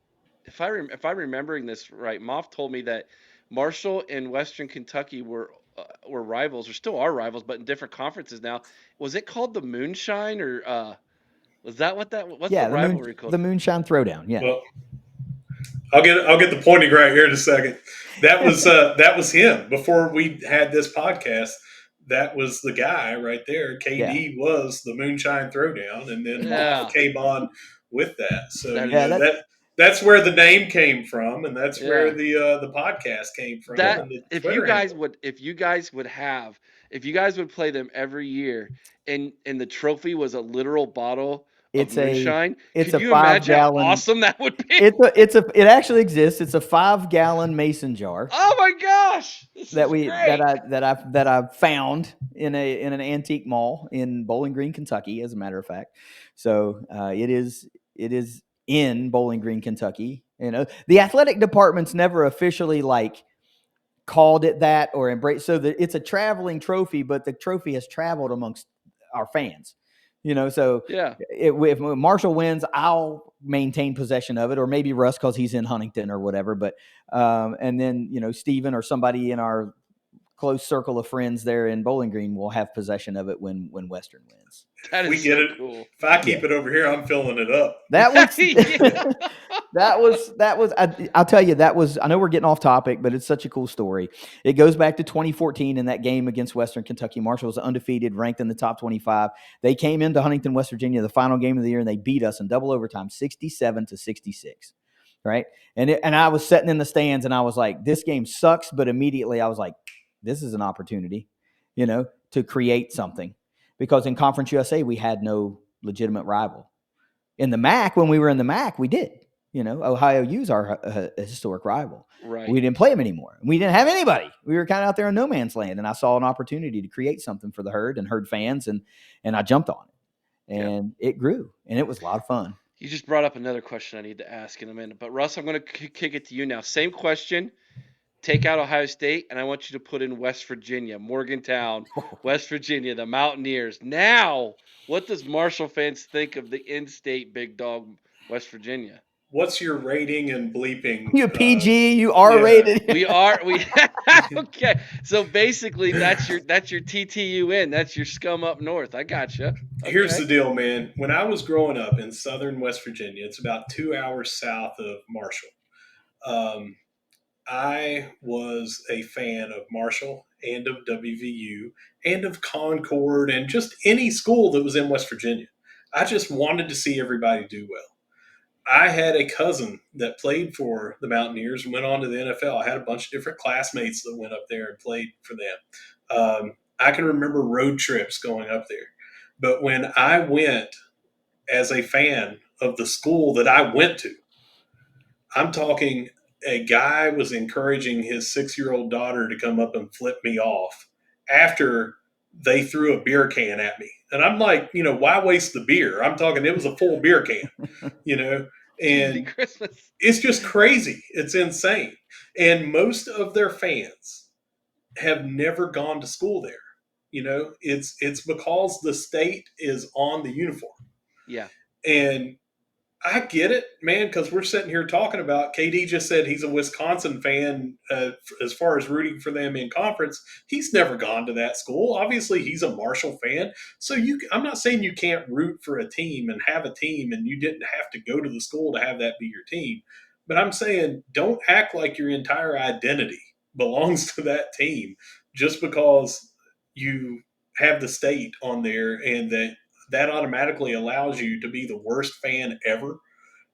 Speaker 1: if I'm remembering this right, Moff told me that Marshall and Western Kentucky were were rivals, or still are rivals, but in different conferences now. Was it called the Moonshine, or was that what that? What's the
Speaker 3: Yeah,
Speaker 1: rivalry called?
Speaker 3: the Moonshine Throwdown. Yeah,
Speaker 2: Well, I'll get the pointing right here in a second. That was him before we had this podcast. That was the guy right there.
Speaker 3: yeah,
Speaker 2: KD was the Moonshine Throwdown, and then Moth
Speaker 1: Yeah,
Speaker 2: came on with that. So
Speaker 1: that
Speaker 3: yeah.
Speaker 1: is
Speaker 2: that's where the name came from, and that's where
Speaker 1: yeah.
Speaker 2: the podcast came from,
Speaker 1: That
Speaker 2: and the
Speaker 1: if you
Speaker 2: Twitter
Speaker 1: guys
Speaker 2: handle.
Speaker 1: would if you guys would have if you guys would play them every year, and the trophy was a literal bottle of
Speaker 3: It's a
Speaker 1: moonshine,
Speaker 3: it's
Speaker 1: could
Speaker 3: a
Speaker 1: you imagine how
Speaker 3: 5 gallon.
Speaker 1: awesome that would be?
Speaker 3: It actually exists. It's a 5 gallon mason jar
Speaker 1: Oh my gosh, this is great.
Speaker 3: that I found in an antique mall in Bowling Green, Kentucky, as a matter of fact. So it is in Bowling Green, Kentucky. You know, the athletic department's never officially like called it that or embraced. So it's a traveling trophy, but the trophy has traveled amongst our fans. You know, so
Speaker 1: Yeah,
Speaker 3: if Marshall wins, I'll maintain possession of it, or maybe Russ because he's in Huntington or whatever. But and then Steven or somebody in our close circle of friends there in Bowling Green will have possession of it when Western wins.
Speaker 1: that
Speaker 2: If we
Speaker 1: is
Speaker 2: get
Speaker 1: so
Speaker 2: it,
Speaker 1: cool.
Speaker 2: if I
Speaker 3: Yeah,
Speaker 2: keep it over here, I'm filling it up.
Speaker 3: that was
Speaker 1: Yeah.
Speaker 3: that was I'll tell you, that was, I know we're getting off topic, but it's such a cool story. It goes back to 2014 in that game against Western Kentucky. Marshall was undefeated, ranked in the top 25. They came into Huntington, West Virginia, the final game of the year, and they beat us in double overtime, 67-66. Right. And I was sitting in the stands and I was like, this game sucks. But immediately I was like, this is an opportunity, to create something, because in Conference USA, we had no legitimate rival. In the MAC, when we were in the MAC, we did. Ohio U's our historic rival.
Speaker 1: Right.
Speaker 3: We didn't play them anymore. We didn't have anybody. We were kind of out there in no man's land, and I saw an opportunity to create something for the herd and herd fans, and I jumped on it,
Speaker 1: Yeah.
Speaker 3: and it grew, and it was a lot of fun.
Speaker 1: You just brought up another question I need to ask in a minute. But Russ, I'm going to kick it to you now. Same question. Take out Ohio State, and I want you to put in West Virginia, Morgantown, West Virginia, the Mountaineers. Now, what does Marshall fans think of the in-state big dog, West Virginia?
Speaker 2: What's your rating and bleeping?
Speaker 3: You PG, you R
Speaker 2: Yeah.
Speaker 3: rated.
Speaker 1: We okay. So basically, that's your TTUN. That's your scum up north. I gotcha.
Speaker 2: Here's the
Speaker 1: Okay.
Speaker 2: deal, man. When I was growing up in southern West Virginia, it's about 2 hours south of Marshall. Um, I was a fan of Marshall and of WVU and of Concord and just any school that was in West Virginia. I just wanted to see everybody do well. I had a cousin that played for the Mountaineers and went on to the NFL. I had a bunch of different classmates that went up there and played for them. I can remember road trips going up there. But when I went as a fan of the school that I went to, I'm talking a guy was encouraging his 6-year-old daughter to come up and flip me off after they threw a beer can at me. And I'm like, why waste the beer? I'm talking, it was a full beer can, you know,
Speaker 1: Easy
Speaker 2: and
Speaker 1: Christmas.
Speaker 2: it's just crazy. It's insane. And most of their fans have never gone to school there. It's because the state is on the uniform.
Speaker 1: Yeah.
Speaker 2: And I get it, man, because we're sitting here talking about KD just said he's a Wisconsin fan as far as rooting for them in conference. He's never gone to that school. Obviously, he's a Marshall fan. So I'm not saying you can't root for a team and have a team and you didn't have to go to the school to have that be your team. But I'm saying don't act like your entire identity belongs to that team just because you have the state on there and that automatically allows you to be the worst fan ever.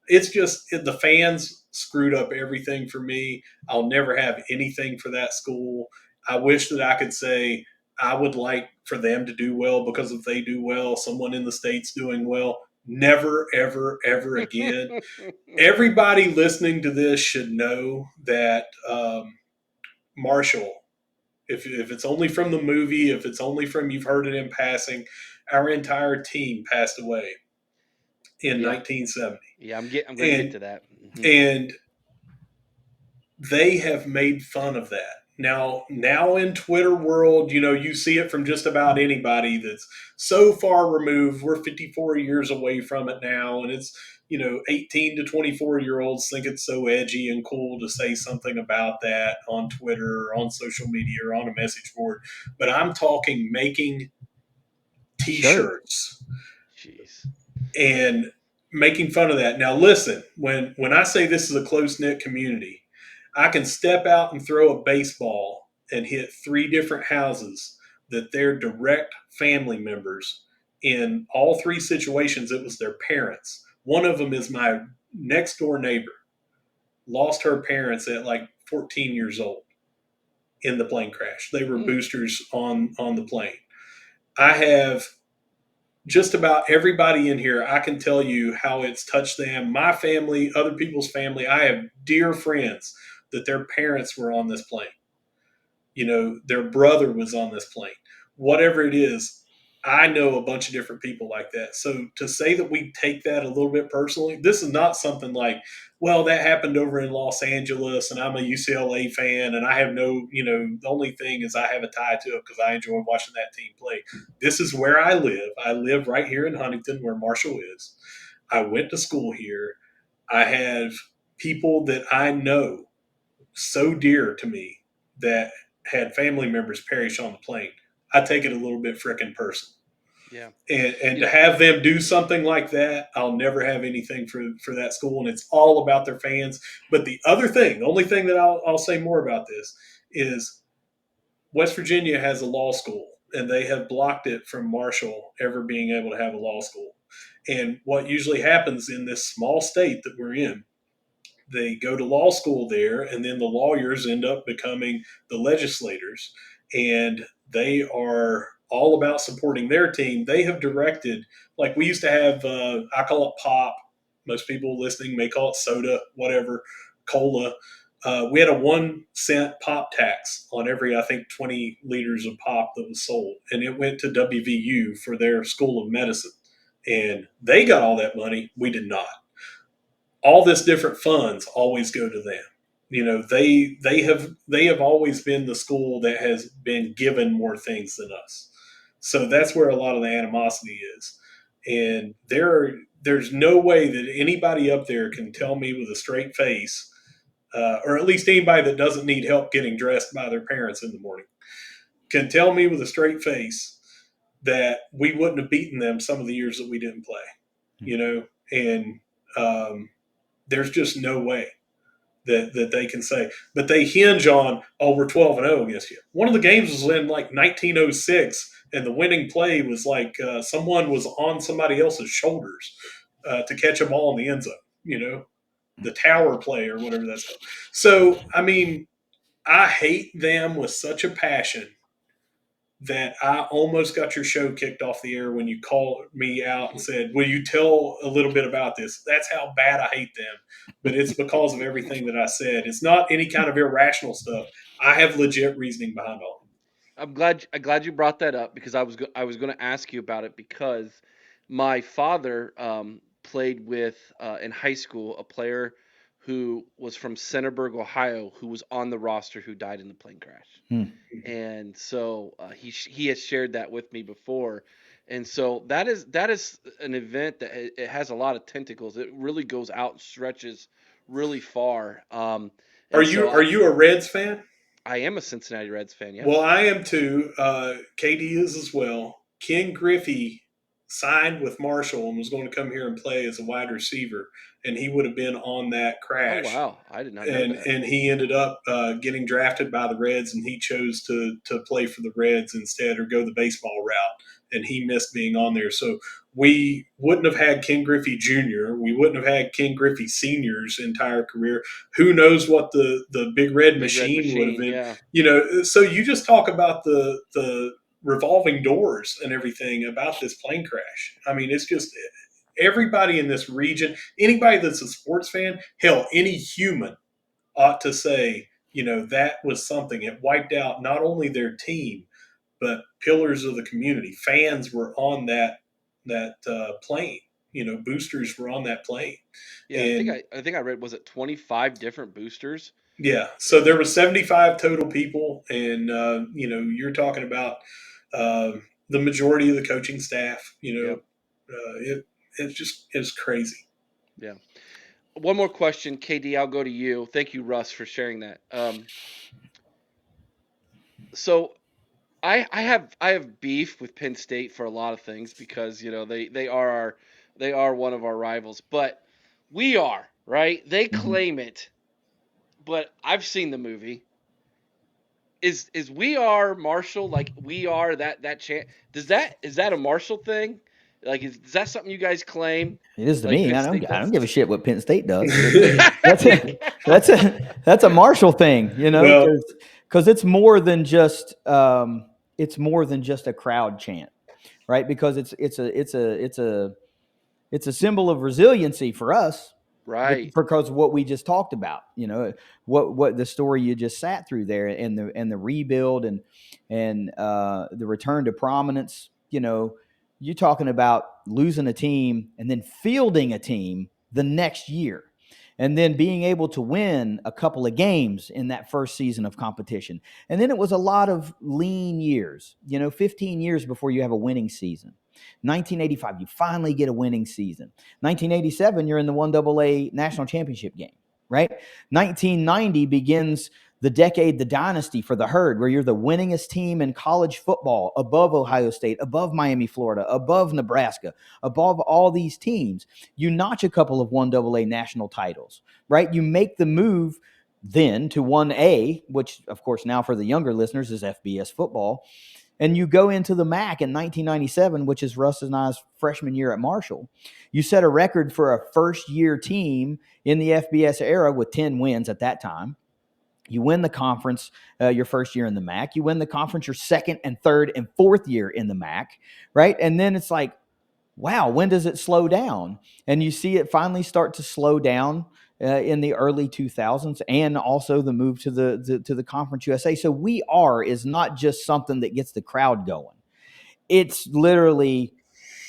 Speaker 2: It's just the fans screwed up everything for me. I'll never have anything for that school. I wish that I could say I would like for them to do well because if they do well, someone in the state's doing well. Never, ever, ever again. Everybody listening to this should know that Marshall, if it's only from the movie, if it's only from you've heard it in passing, our entire team passed away in
Speaker 1: Yeah.
Speaker 2: 1970.
Speaker 1: Yeah. I'm gonna get
Speaker 2: And
Speaker 1: to that. Mhm.
Speaker 2: and they have made fun of that. Now in Twitter world, you see it from just about anybody that's so far removed. We're 54 years away from it now, and it's 18 to 24-year-olds think it's so edgy and cool to say something about that on Twitter or on social media or on a message board. But I'm talking making
Speaker 3: Shirt.
Speaker 2: t-shirts
Speaker 1: Jeez.
Speaker 2: and making fun of that. Now, listen, when I say this is a close knit community, I can step out and throw a baseball and hit three different houses that they're direct family members. In all three situations, it was their parents. One of them is my next door neighbor, lost her parents at like 14 years old in the plane crash. They were
Speaker 1: Mm.
Speaker 2: boosters on the plane. I have just about everybody in here, I can tell you how it's touched them, my family, other people's family. I have dear friends that their parents were on this plane. Their brother was on this plane. Whatever it is, I know a bunch of different people like that. So to say that we take that a little bit personally, this is not something like, well, that happened over in Los Angeles and I'm a UCLA fan and I have no, the only thing is I have a tie to it because I enjoy watching that team play. This is where I live. I live right here in Huntington where Marshall is. I went to school here. I have people that I know so dear to me that had family members perish on the plane. I take it a little bit frickin' personal.
Speaker 1: Yeah.
Speaker 2: And
Speaker 1: You
Speaker 2: to
Speaker 1: know,
Speaker 2: have them do something like that, I'll never have anything for that school. And it's all about their fans. But the other thing, the only thing that I'll say more about this is West Virginia has a law school, and they have blocked it from Marshall ever being able to have a law school. And what usually happens in this small state that we're in, they go to law school there, and then the lawyers end up becoming the legislators, and they are all about supporting their team. They have directed, like we used to have, I call it pop. Most people listening may call it soda, whatever, cola. We had a 1 cent pop tax on every, I think, 20 liters of pop that was sold, and it went to WVU for their School of Medicine. And they got all that money. We did not. All this different funds always go to them. They have always been the school that has been given more things than us. So that's where a lot of the animosity is. And there's no way that anybody up there can tell me with a straight face, or at least anybody that doesn't need help getting dressed by their parents in the morning, can tell me with a straight face that we wouldn't have beaten them some of the years that we didn't play. And um, there's just no way that they can say. But they hinge on, oh, we're 12-0 against you. One of the games was in like 1906, and the winning play was like someone was on somebody else's shoulders to catch a ball in the end zone. The tower play or whatever that's called. So I mean, I hate them with such a passion that I almost got your show kicked off the air when you called me out and said, will you tell a little bit about this? That's how bad I hate them. But it's because of everything that I said. It's not any kind of irrational stuff. I have legit reasoning behind all of
Speaker 1: I'm glad you brought that up because I was going to ask you about it because my father played with in high school a player who was from Centerburg, Ohio, who was on the roster who died in the plane crash.
Speaker 3: Hmm.
Speaker 1: And so he has shared that with me before, and so that is an event that it has a lot of tentacles. It really goes out and stretches really far.
Speaker 2: Are
Speaker 1: And so
Speaker 2: you are you a Reds fan?
Speaker 1: I am a Cincinnati Reds fan.
Speaker 2: Well,
Speaker 1: Yes.
Speaker 2: I am too. KD is as well. Ken Griffey signed with Marshall and was going to come here and play as a wide receiver, and he would have been on that
Speaker 1: Oh
Speaker 2: crash.
Speaker 1: wow, I did not know
Speaker 2: and
Speaker 1: that.
Speaker 2: and he ended up getting drafted by the Reds, and he chose to play for the Reds instead, or go the baseball route, and he missed being on there. So we wouldn't have had Ken Griffey Jr. We wouldn't have had Ken Griffey Sr.'s entire career. Who knows what the Big
Speaker 1: The
Speaker 2: Red
Speaker 1: Big Red
Speaker 2: Machine would have
Speaker 1: Machine,
Speaker 2: been?
Speaker 1: yeah.
Speaker 2: So you just talk about the revolving doors and everything about this plane crash. I mean, it's just everybody in this region, anybody that's a sports fan, hell, any human ought to say, that was something. It wiped out not only their team, but pillars of the community. Fans were on that plane. Boosters were on that plane,
Speaker 1: Yeah, I think
Speaker 2: and
Speaker 1: I read, was it 25 different boosters?
Speaker 2: yeah. So there
Speaker 1: And
Speaker 2: were 75 total people, and you're talking about uh, the majority of the coaching staff.
Speaker 1: yep.
Speaker 2: It it's crazy.
Speaker 1: Yeah. One more question, KD. I'll go to you. Thank you, Russ, for sharing that. So I have beef with Penn State for a lot of things because they are one of our rivals, but we are right. They
Speaker 3: Hmm.
Speaker 1: claim it, but I've seen the movie. Is we are Marshall, like we are that chant? Is that a Marshall thing? Like is that something you guys claim?
Speaker 3: It is to
Speaker 1: Like
Speaker 3: me.
Speaker 1: Penn
Speaker 3: I
Speaker 1: State
Speaker 3: don't. I
Speaker 1: does?
Speaker 3: don't give a shit what Penn State does. That's
Speaker 1: You
Speaker 3: a that's a Marshall thing,
Speaker 2: Well,
Speaker 3: because it's more than just a crowd chant, right? Because it's a symbol of resiliency for us,
Speaker 1: right.
Speaker 3: because of what we just talked about, what the story you just sat through there, and the rebuild, and the return to prominence. You're talking about losing a team and then fielding a team the next year, and then being able to win a couple of games in that first season of competition. And then it was a lot of lean years, 15 years before you have a winning season. 1985, you finally get a winning season. 1987, you're in the 1AA national championship game, right? 1990 begins the decade, the dynasty for the Herd, where you're the winningest team in college football, above Ohio State, above Miami, Florida, above Nebraska, above all these teams. You notch a couple of 1AA national titles, right? You make the move then to 1A, which, of course, now for the younger listeners is FBS football. And you go into the MAC in 1997, which is Russ and I's freshman year at Marshall. You set a record for a first-year team in the FBS era with 10 wins at that time. You win the conference your first year in the MAC. You win the conference your second and third and fourth year in the MAC, right? And then it's like, wow, when does it slow down? And you see it finally start to slow down in the early 2000s, and also the move to the Conference USA. So is not just something that gets the crowd going. It's literally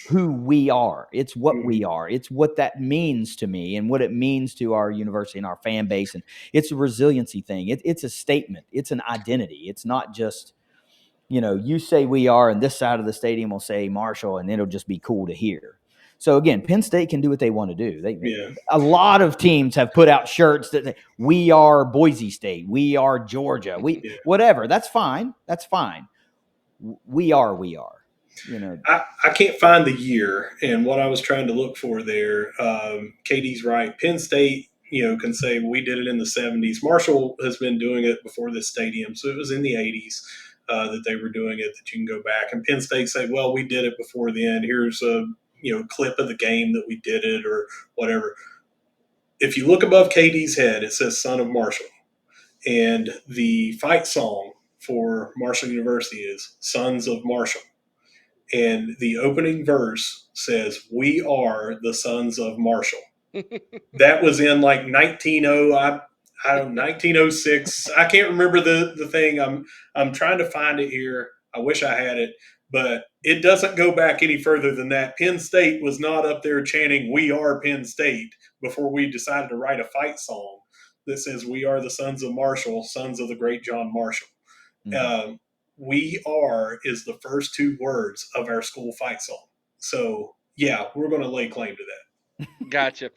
Speaker 3: who we are. It's what we
Speaker 2: mhm,
Speaker 3: are. It's what that means to me and what it means to our university and our fan base. And it's a resiliency thing. It's a statement. It's an identity. It's not just, you say we are, and this side of the stadium will say Marshall, and it'll just be cool to hear. So again, Penn State can do what they want to do.
Speaker 2: yeah.
Speaker 3: A lot of teams have put out shirts that say, we are Boise State, we are Georgia, we
Speaker 2: Yeah.
Speaker 3: whatever. That's fine. That's fine. We are. We are.
Speaker 2: I can't find the year, and what I was trying to look for there. Katie's right. Penn State, can say we did it in the '70s. Marshall has been doing it before this stadium, so it was in the '80s that they were doing it. That you can go back, and Penn State say, "Well, we did it before then. Here's a clip of the game that we did it, or whatever." If you look above Katie's head, it says "Son of Marshall," and the fight song for Marshall University is "Sons of Marshall." And the opening verse says, "We are the sons of Marshall." That was in like 1906. I can't remember the thing. I'm trying to find it here. I wish I had it, but it doesn't go back any further than that. Penn State was not up there chanting "We are Penn State" before we decided to write a fight song that says "We are the sons of Marshall, sons of the great John Marshall."
Speaker 3: Mhm.
Speaker 2: um, "We are" is the first two words of our school fight song. So yeah, we're going to lay claim to that.
Speaker 1: Gotcha.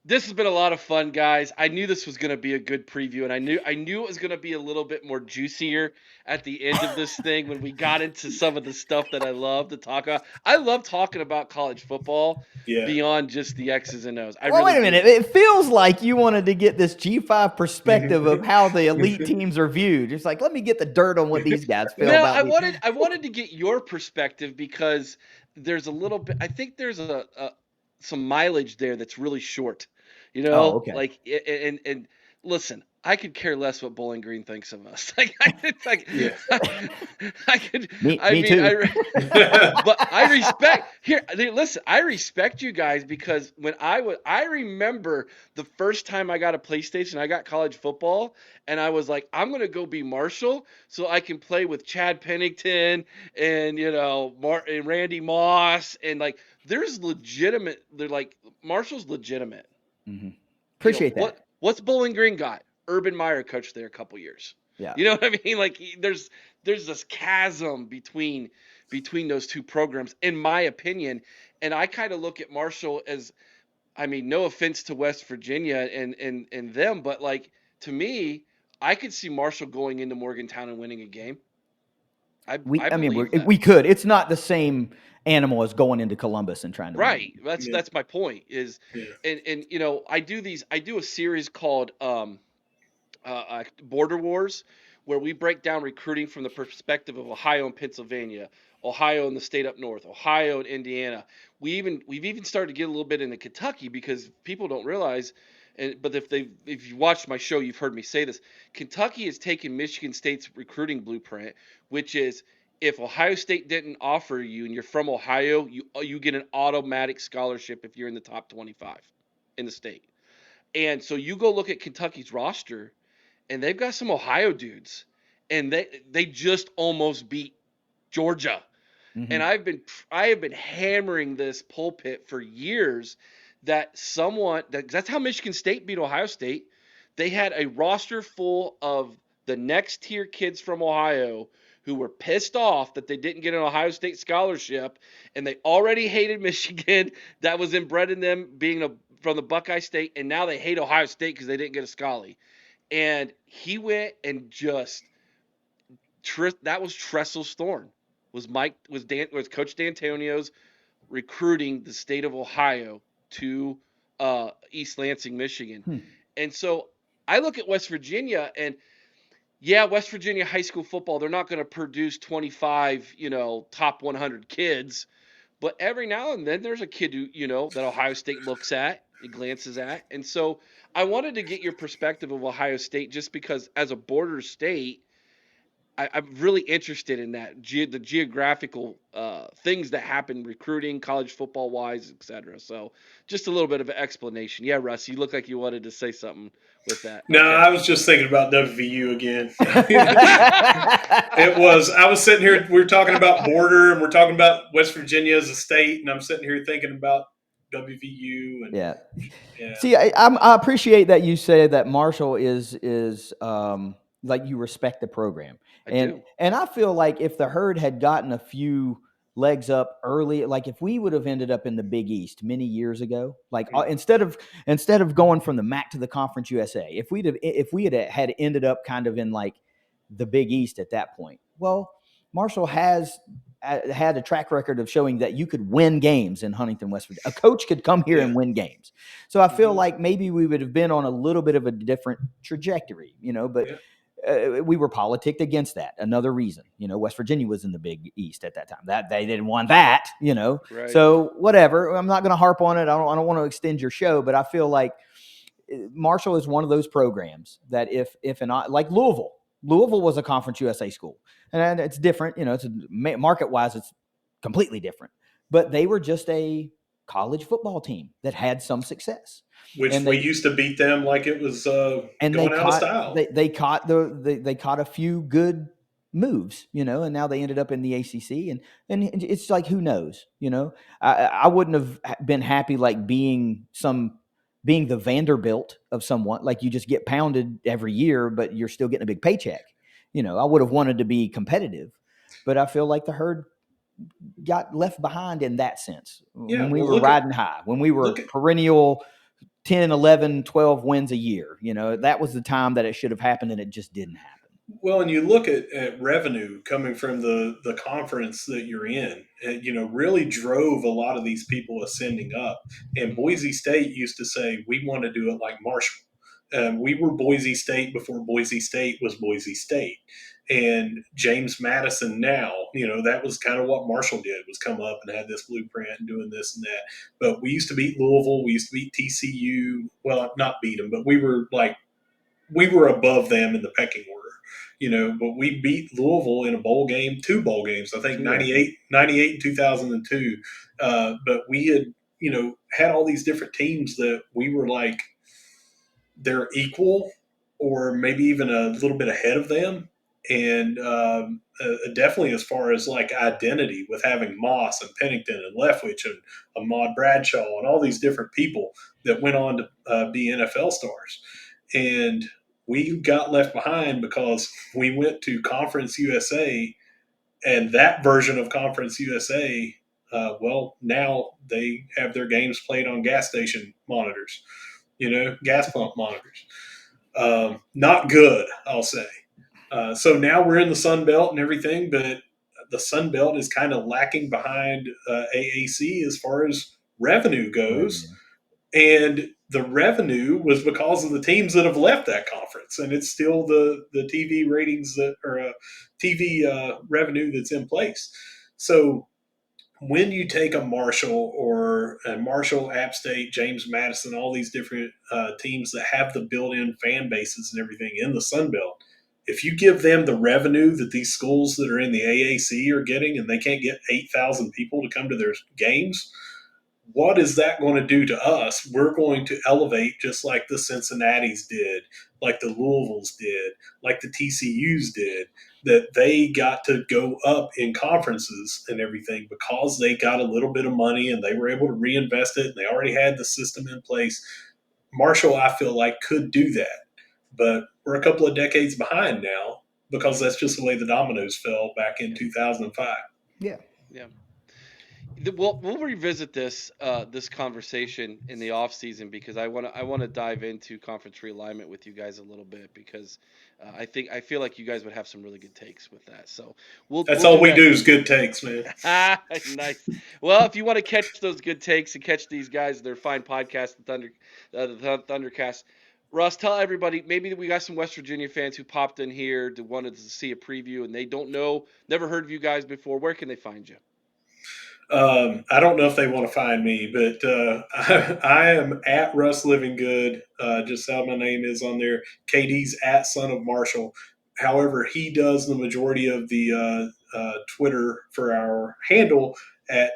Speaker 1: This has been a lot of fun, guys. I knew this was going to be a good preview, and I knew it was going to be a little bit more juicier at the end of this thing when we got into some of the stuff that I love to talk about. I love talking about college football
Speaker 2: Yeah.
Speaker 1: beyond just the X's and O's. I
Speaker 3: Well,
Speaker 1: really
Speaker 3: wait a
Speaker 1: do.
Speaker 3: minute. It feels like you wanted to get this G5 perspective of how the elite teams are viewed. It's like, let me get the dirt on what these guys feel
Speaker 1: No,
Speaker 3: about
Speaker 1: I
Speaker 3: these.
Speaker 1: wanted I wanted to get your perspective because there's a little bit. I think there's a some mileage there that's really short.
Speaker 3: Oh, okay.
Speaker 1: Like and listen, I could care less what Bowling Green thinks of us. It's like
Speaker 2: Yeah.
Speaker 1: I could.
Speaker 3: Me,
Speaker 1: I
Speaker 3: me
Speaker 1: mean,
Speaker 3: too.
Speaker 1: but I respect here. Listen, I respect you guys because I remember the first time I got a PlayStation, I got college football, and I was like, I'm gonna go be Marshall so I can play with Chad Pennington and and Randy Moss and like there's legitimate. They're like Marshall's legitimate.
Speaker 3: Hmm. Appreciate that.
Speaker 1: What's Bowling Green got? Urban Meyer coached there a couple years.
Speaker 3: Yeah.
Speaker 1: You know what I mean? Like there's this chasm between those two programs, in my opinion. And I kind of look at Marshall as I mean, no offense to West Virginia and them, but like to me, I could see Marshall going into Morgantown and winning a game. I
Speaker 3: I mean,
Speaker 1: believe that.
Speaker 3: we could. It's not the same animal as going into Columbus and trying to win a
Speaker 1: Right.
Speaker 3: game.
Speaker 2: Yeah,
Speaker 1: That's my point. Is
Speaker 2: yeah,
Speaker 1: and I do a series called Border Wars, where we break down recruiting from the perspective of Ohio and Pennsylvania, Ohio and the state up north, Ohio and Indiana. We've even started to get a little bit into Kentucky because people don't realize, but if you watched my show, you've heard me say this. Kentucky has taken Michigan State's recruiting blueprint, which is if Ohio State didn't offer you and you're from Ohio, you get an automatic scholarship if you're in the top 25 in the state. And so you go look at Kentucky's roster and they've got some Ohio dudes, and they just almost beat Georgia. And
Speaker 3: Mm-hmm.
Speaker 1: I have been hammering this pulpit for years that that's how Michigan State beat Ohio State. They had a roster full of the next tier kids from Ohio who were pissed off that they didn't get an Ohio State scholarship, and they already hated Michigan that was inbred in them being from the Buckeye State, and now they hate Ohio State because they didn't get a Scully. And he went and just that was Tressel's thorn. Was Coach D'Antonio's recruiting the state of Ohio to East Lansing, Michigan.
Speaker 3: Hmm.
Speaker 1: And so I look at West Virginia, and yeah, West Virginia high school football, they're not going to produce 25, top 100 kids, but every now and then there's a kid who, that Ohio State looks at and glances at. And so I wanted to get your perspective of Ohio State just because as a border state, I'm really interested in that the geographical things that happen recruiting, college football wise, etc. So just a little bit of an explanation. Yeah, Russ, you look like you wanted to say something with that.
Speaker 2: no,
Speaker 1: Okay.
Speaker 2: I was just thinking about WVU again. It was. I was sitting here. We were talking about border, and we're talking about West Virginia as a state, and I'm sitting here thinking about WVU, and
Speaker 3: Yeah.
Speaker 2: yeah,
Speaker 3: See, I appreciate that you said that Marshall is like you respect the program,
Speaker 1: I
Speaker 3: and
Speaker 1: do.
Speaker 3: I feel like if the herd had gotten a few legs up early, like if we would have ended up in the Big East many years ago, like instead of going from the MAC to the Conference USA, if we had ended up kind of in like the Big East at that point, well, Marshall has had a track record of showing that you could win games in Huntington, West Virginia. A coach could come here
Speaker 2: yeah,
Speaker 3: and win games. So I feel
Speaker 2: hmm
Speaker 3: like maybe we would have been on a little bit of a different trajectory, but
Speaker 2: yeah,
Speaker 3: we were politicked against that. Another reason, West Virginia was in the Big East at that time. That they didn't want that.
Speaker 1: Right.
Speaker 3: So whatever. I'm not going to harp on it. I don't want to extend your show, but I feel like Marshall is one of those programs that if and like Louisville was a Conference USA school, and it's different. It's market wise, it's completely different. But they were just a college football team that had some success,
Speaker 2: which
Speaker 3: and
Speaker 2: we
Speaker 3: they
Speaker 2: used to beat them like it was
Speaker 3: and they
Speaker 2: going out of
Speaker 3: caught
Speaker 2: style.
Speaker 3: they caught they caught a few good moves, and now they ended up in the ACC, and it's like who knows, I wouldn't have been happy like being the Vanderbilt of someone, like you just get pounded every year, but you're still getting a big paycheck. I would have wanted to be competitive, but I feel like the herd got left behind in that sense
Speaker 2: Yeah,
Speaker 3: when we
Speaker 2: well,
Speaker 3: were riding high, when we
Speaker 2: look
Speaker 3: were
Speaker 2: at
Speaker 3: perennial 10, 11, 12 wins a year. That was the time that it should have happened, and it just didn't happen.
Speaker 2: Well, and you look at revenue coming from the conference that you're in, and, really drove a lot of these people ascending up. And
Speaker 1: Hmm.
Speaker 2: Boise State used to say, we want to do it like Marshall. We were Boise State before Boise State was Boise State. And James Madison now, that was kind of what Marshall did, was come up and had this blueprint and doing this and that. But we used to beat Louisville. We used to beat TCU. Well, not beat them, but we were above them in the pecking order, but we beat Louisville in a bowl game, two bowl games, I think
Speaker 1: Two, I
Speaker 2: 98,
Speaker 1: think.
Speaker 2: 98 and 2002. But we had, had all these different teams that we were like, they're equal or maybe even a little bit ahead of them. And definitely as far as like identity with having Moss and Pennington and Leftwich and Ahmad Bradshaw and all these different people that went on to be NFL stars. And we got left behind because we went to Conference USA, and that version of Conference USA Well, now they have their games played on gas station monitors, gas pump monitors. Not good, I'll say. So now we're in the Sun Belt and everything, but the Sun Belt is kind of lacking behind AAC as far as revenue goes.
Speaker 3: Revenue.
Speaker 2: And the revenue was because of the teams that have left that conference, and it's still the TV ratings that or TV revenue that's in place. So when you take a Marshall or a Marshall, App State, James Madison, all these different teams that have the built-in fan bases and everything in the Sun Belt, if you give them the revenue that these schools that are in the AAC are getting, and they can't get 8,000 people to come to their games, what is that going to do to us? We're going to elevate just like the Cincinnati's did, like the Louisville's did, like the TCU's did, that they got to go up in conferences and everything because they got a little bit of money and they were able to reinvest it and they already had the system in place. Marshall, I feel like, could do that. But we're a couple of decades behind now because that's just the way the dominoes fell back in 2005.
Speaker 3: Yeah.
Speaker 1: Yeah. We'll revisit this conversation in the off season because I want to dive into conference realignment with you guys a little bit because I feel like you guys would have some really good takes with that. So
Speaker 2: That's
Speaker 1: we'll
Speaker 2: all
Speaker 1: do
Speaker 2: we
Speaker 1: that.
Speaker 2: do is good takes, man.
Speaker 1: Nice. Well, if you want to catch those good takes and catch these guys, their fine podcast, the ThunderCast. Russ, tell everybody. Maybe we got some West Virginia fans who popped in here to wanted to see a preview and they don't know, never heard of you guys before. Where can they find you?
Speaker 2: I don't know if they want to find me, but I am at Russ Livingood, just how my name is on there. KD's at Son of Marshall. However, he does the majority of the Twitter for our handle at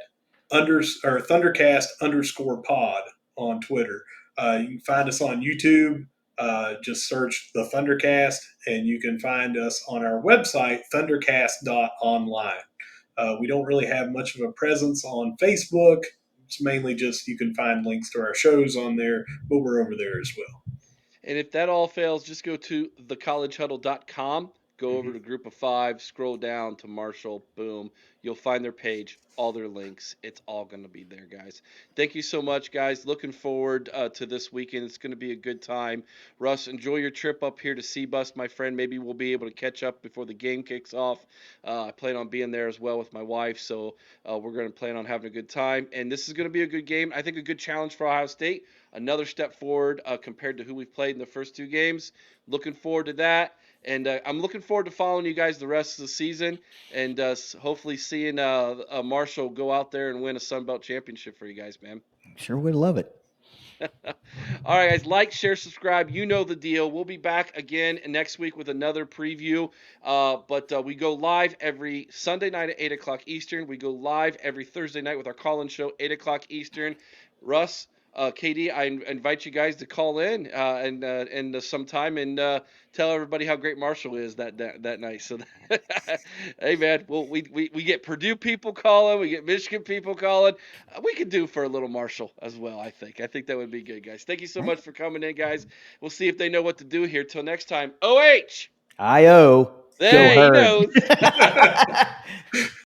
Speaker 2: Thundercast _ pod on Twitter. You can find us on YouTube. Just search the Thundercast, and you can find us on our website, thundercast.online. We don't really have much of a presence on Facebook. It's mainly just you can find links to our shows on there, but we're over there as well.
Speaker 1: And if that all fails, just go to thecollegehuddle.com, go over
Speaker 2: Mm-hmm.
Speaker 1: to Group of Five, scroll down to Marshall, boom. You'll find their page, all their links. It's all going to be there, guys. Thank you so much, guys. Looking forward to this weekend. It's going to be a good time. Russ, enjoy your trip up here to Seabus, my friend. Maybe we'll be able to catch up before the game kicks off. I plan on being there as well with my wife, so we're going to plan on having a good time. And this is going to be a good game. I think a good challenge for Ohio State. Another step forward compared to who we've played in the first two games. Looking forward to that. And I'm looking forward to following you guys the rest of the season and hopefully seeing Marshall go out there and win a Sun Belt championship for you guys, man.
Speaker 3: Sure would love it.
Speaker 1: All right, guys, like, share, subscribe. You know the deal. We'll be back again next week with another preview. But we go live every Sunday night at 8 o'clock Eastern. We go live every Thursday night with our call-in show, 8 o'clock Eastern. Russ, KD, I invite you guys to call in and sometime and tell everybody how great Marshall is that night. So, hey man, well we get Purdue people calling, we get Michigan people calling. We could do for a little Marshall as well. I think that would be good, guys. Thank you so much for coming in, guys. We'll see if they know what to do here. Till next time. OH.
Speaker 3: IO. Go
Speaker 1: Hey, he
Speaker 3: Herd.
Speaker 1: knows.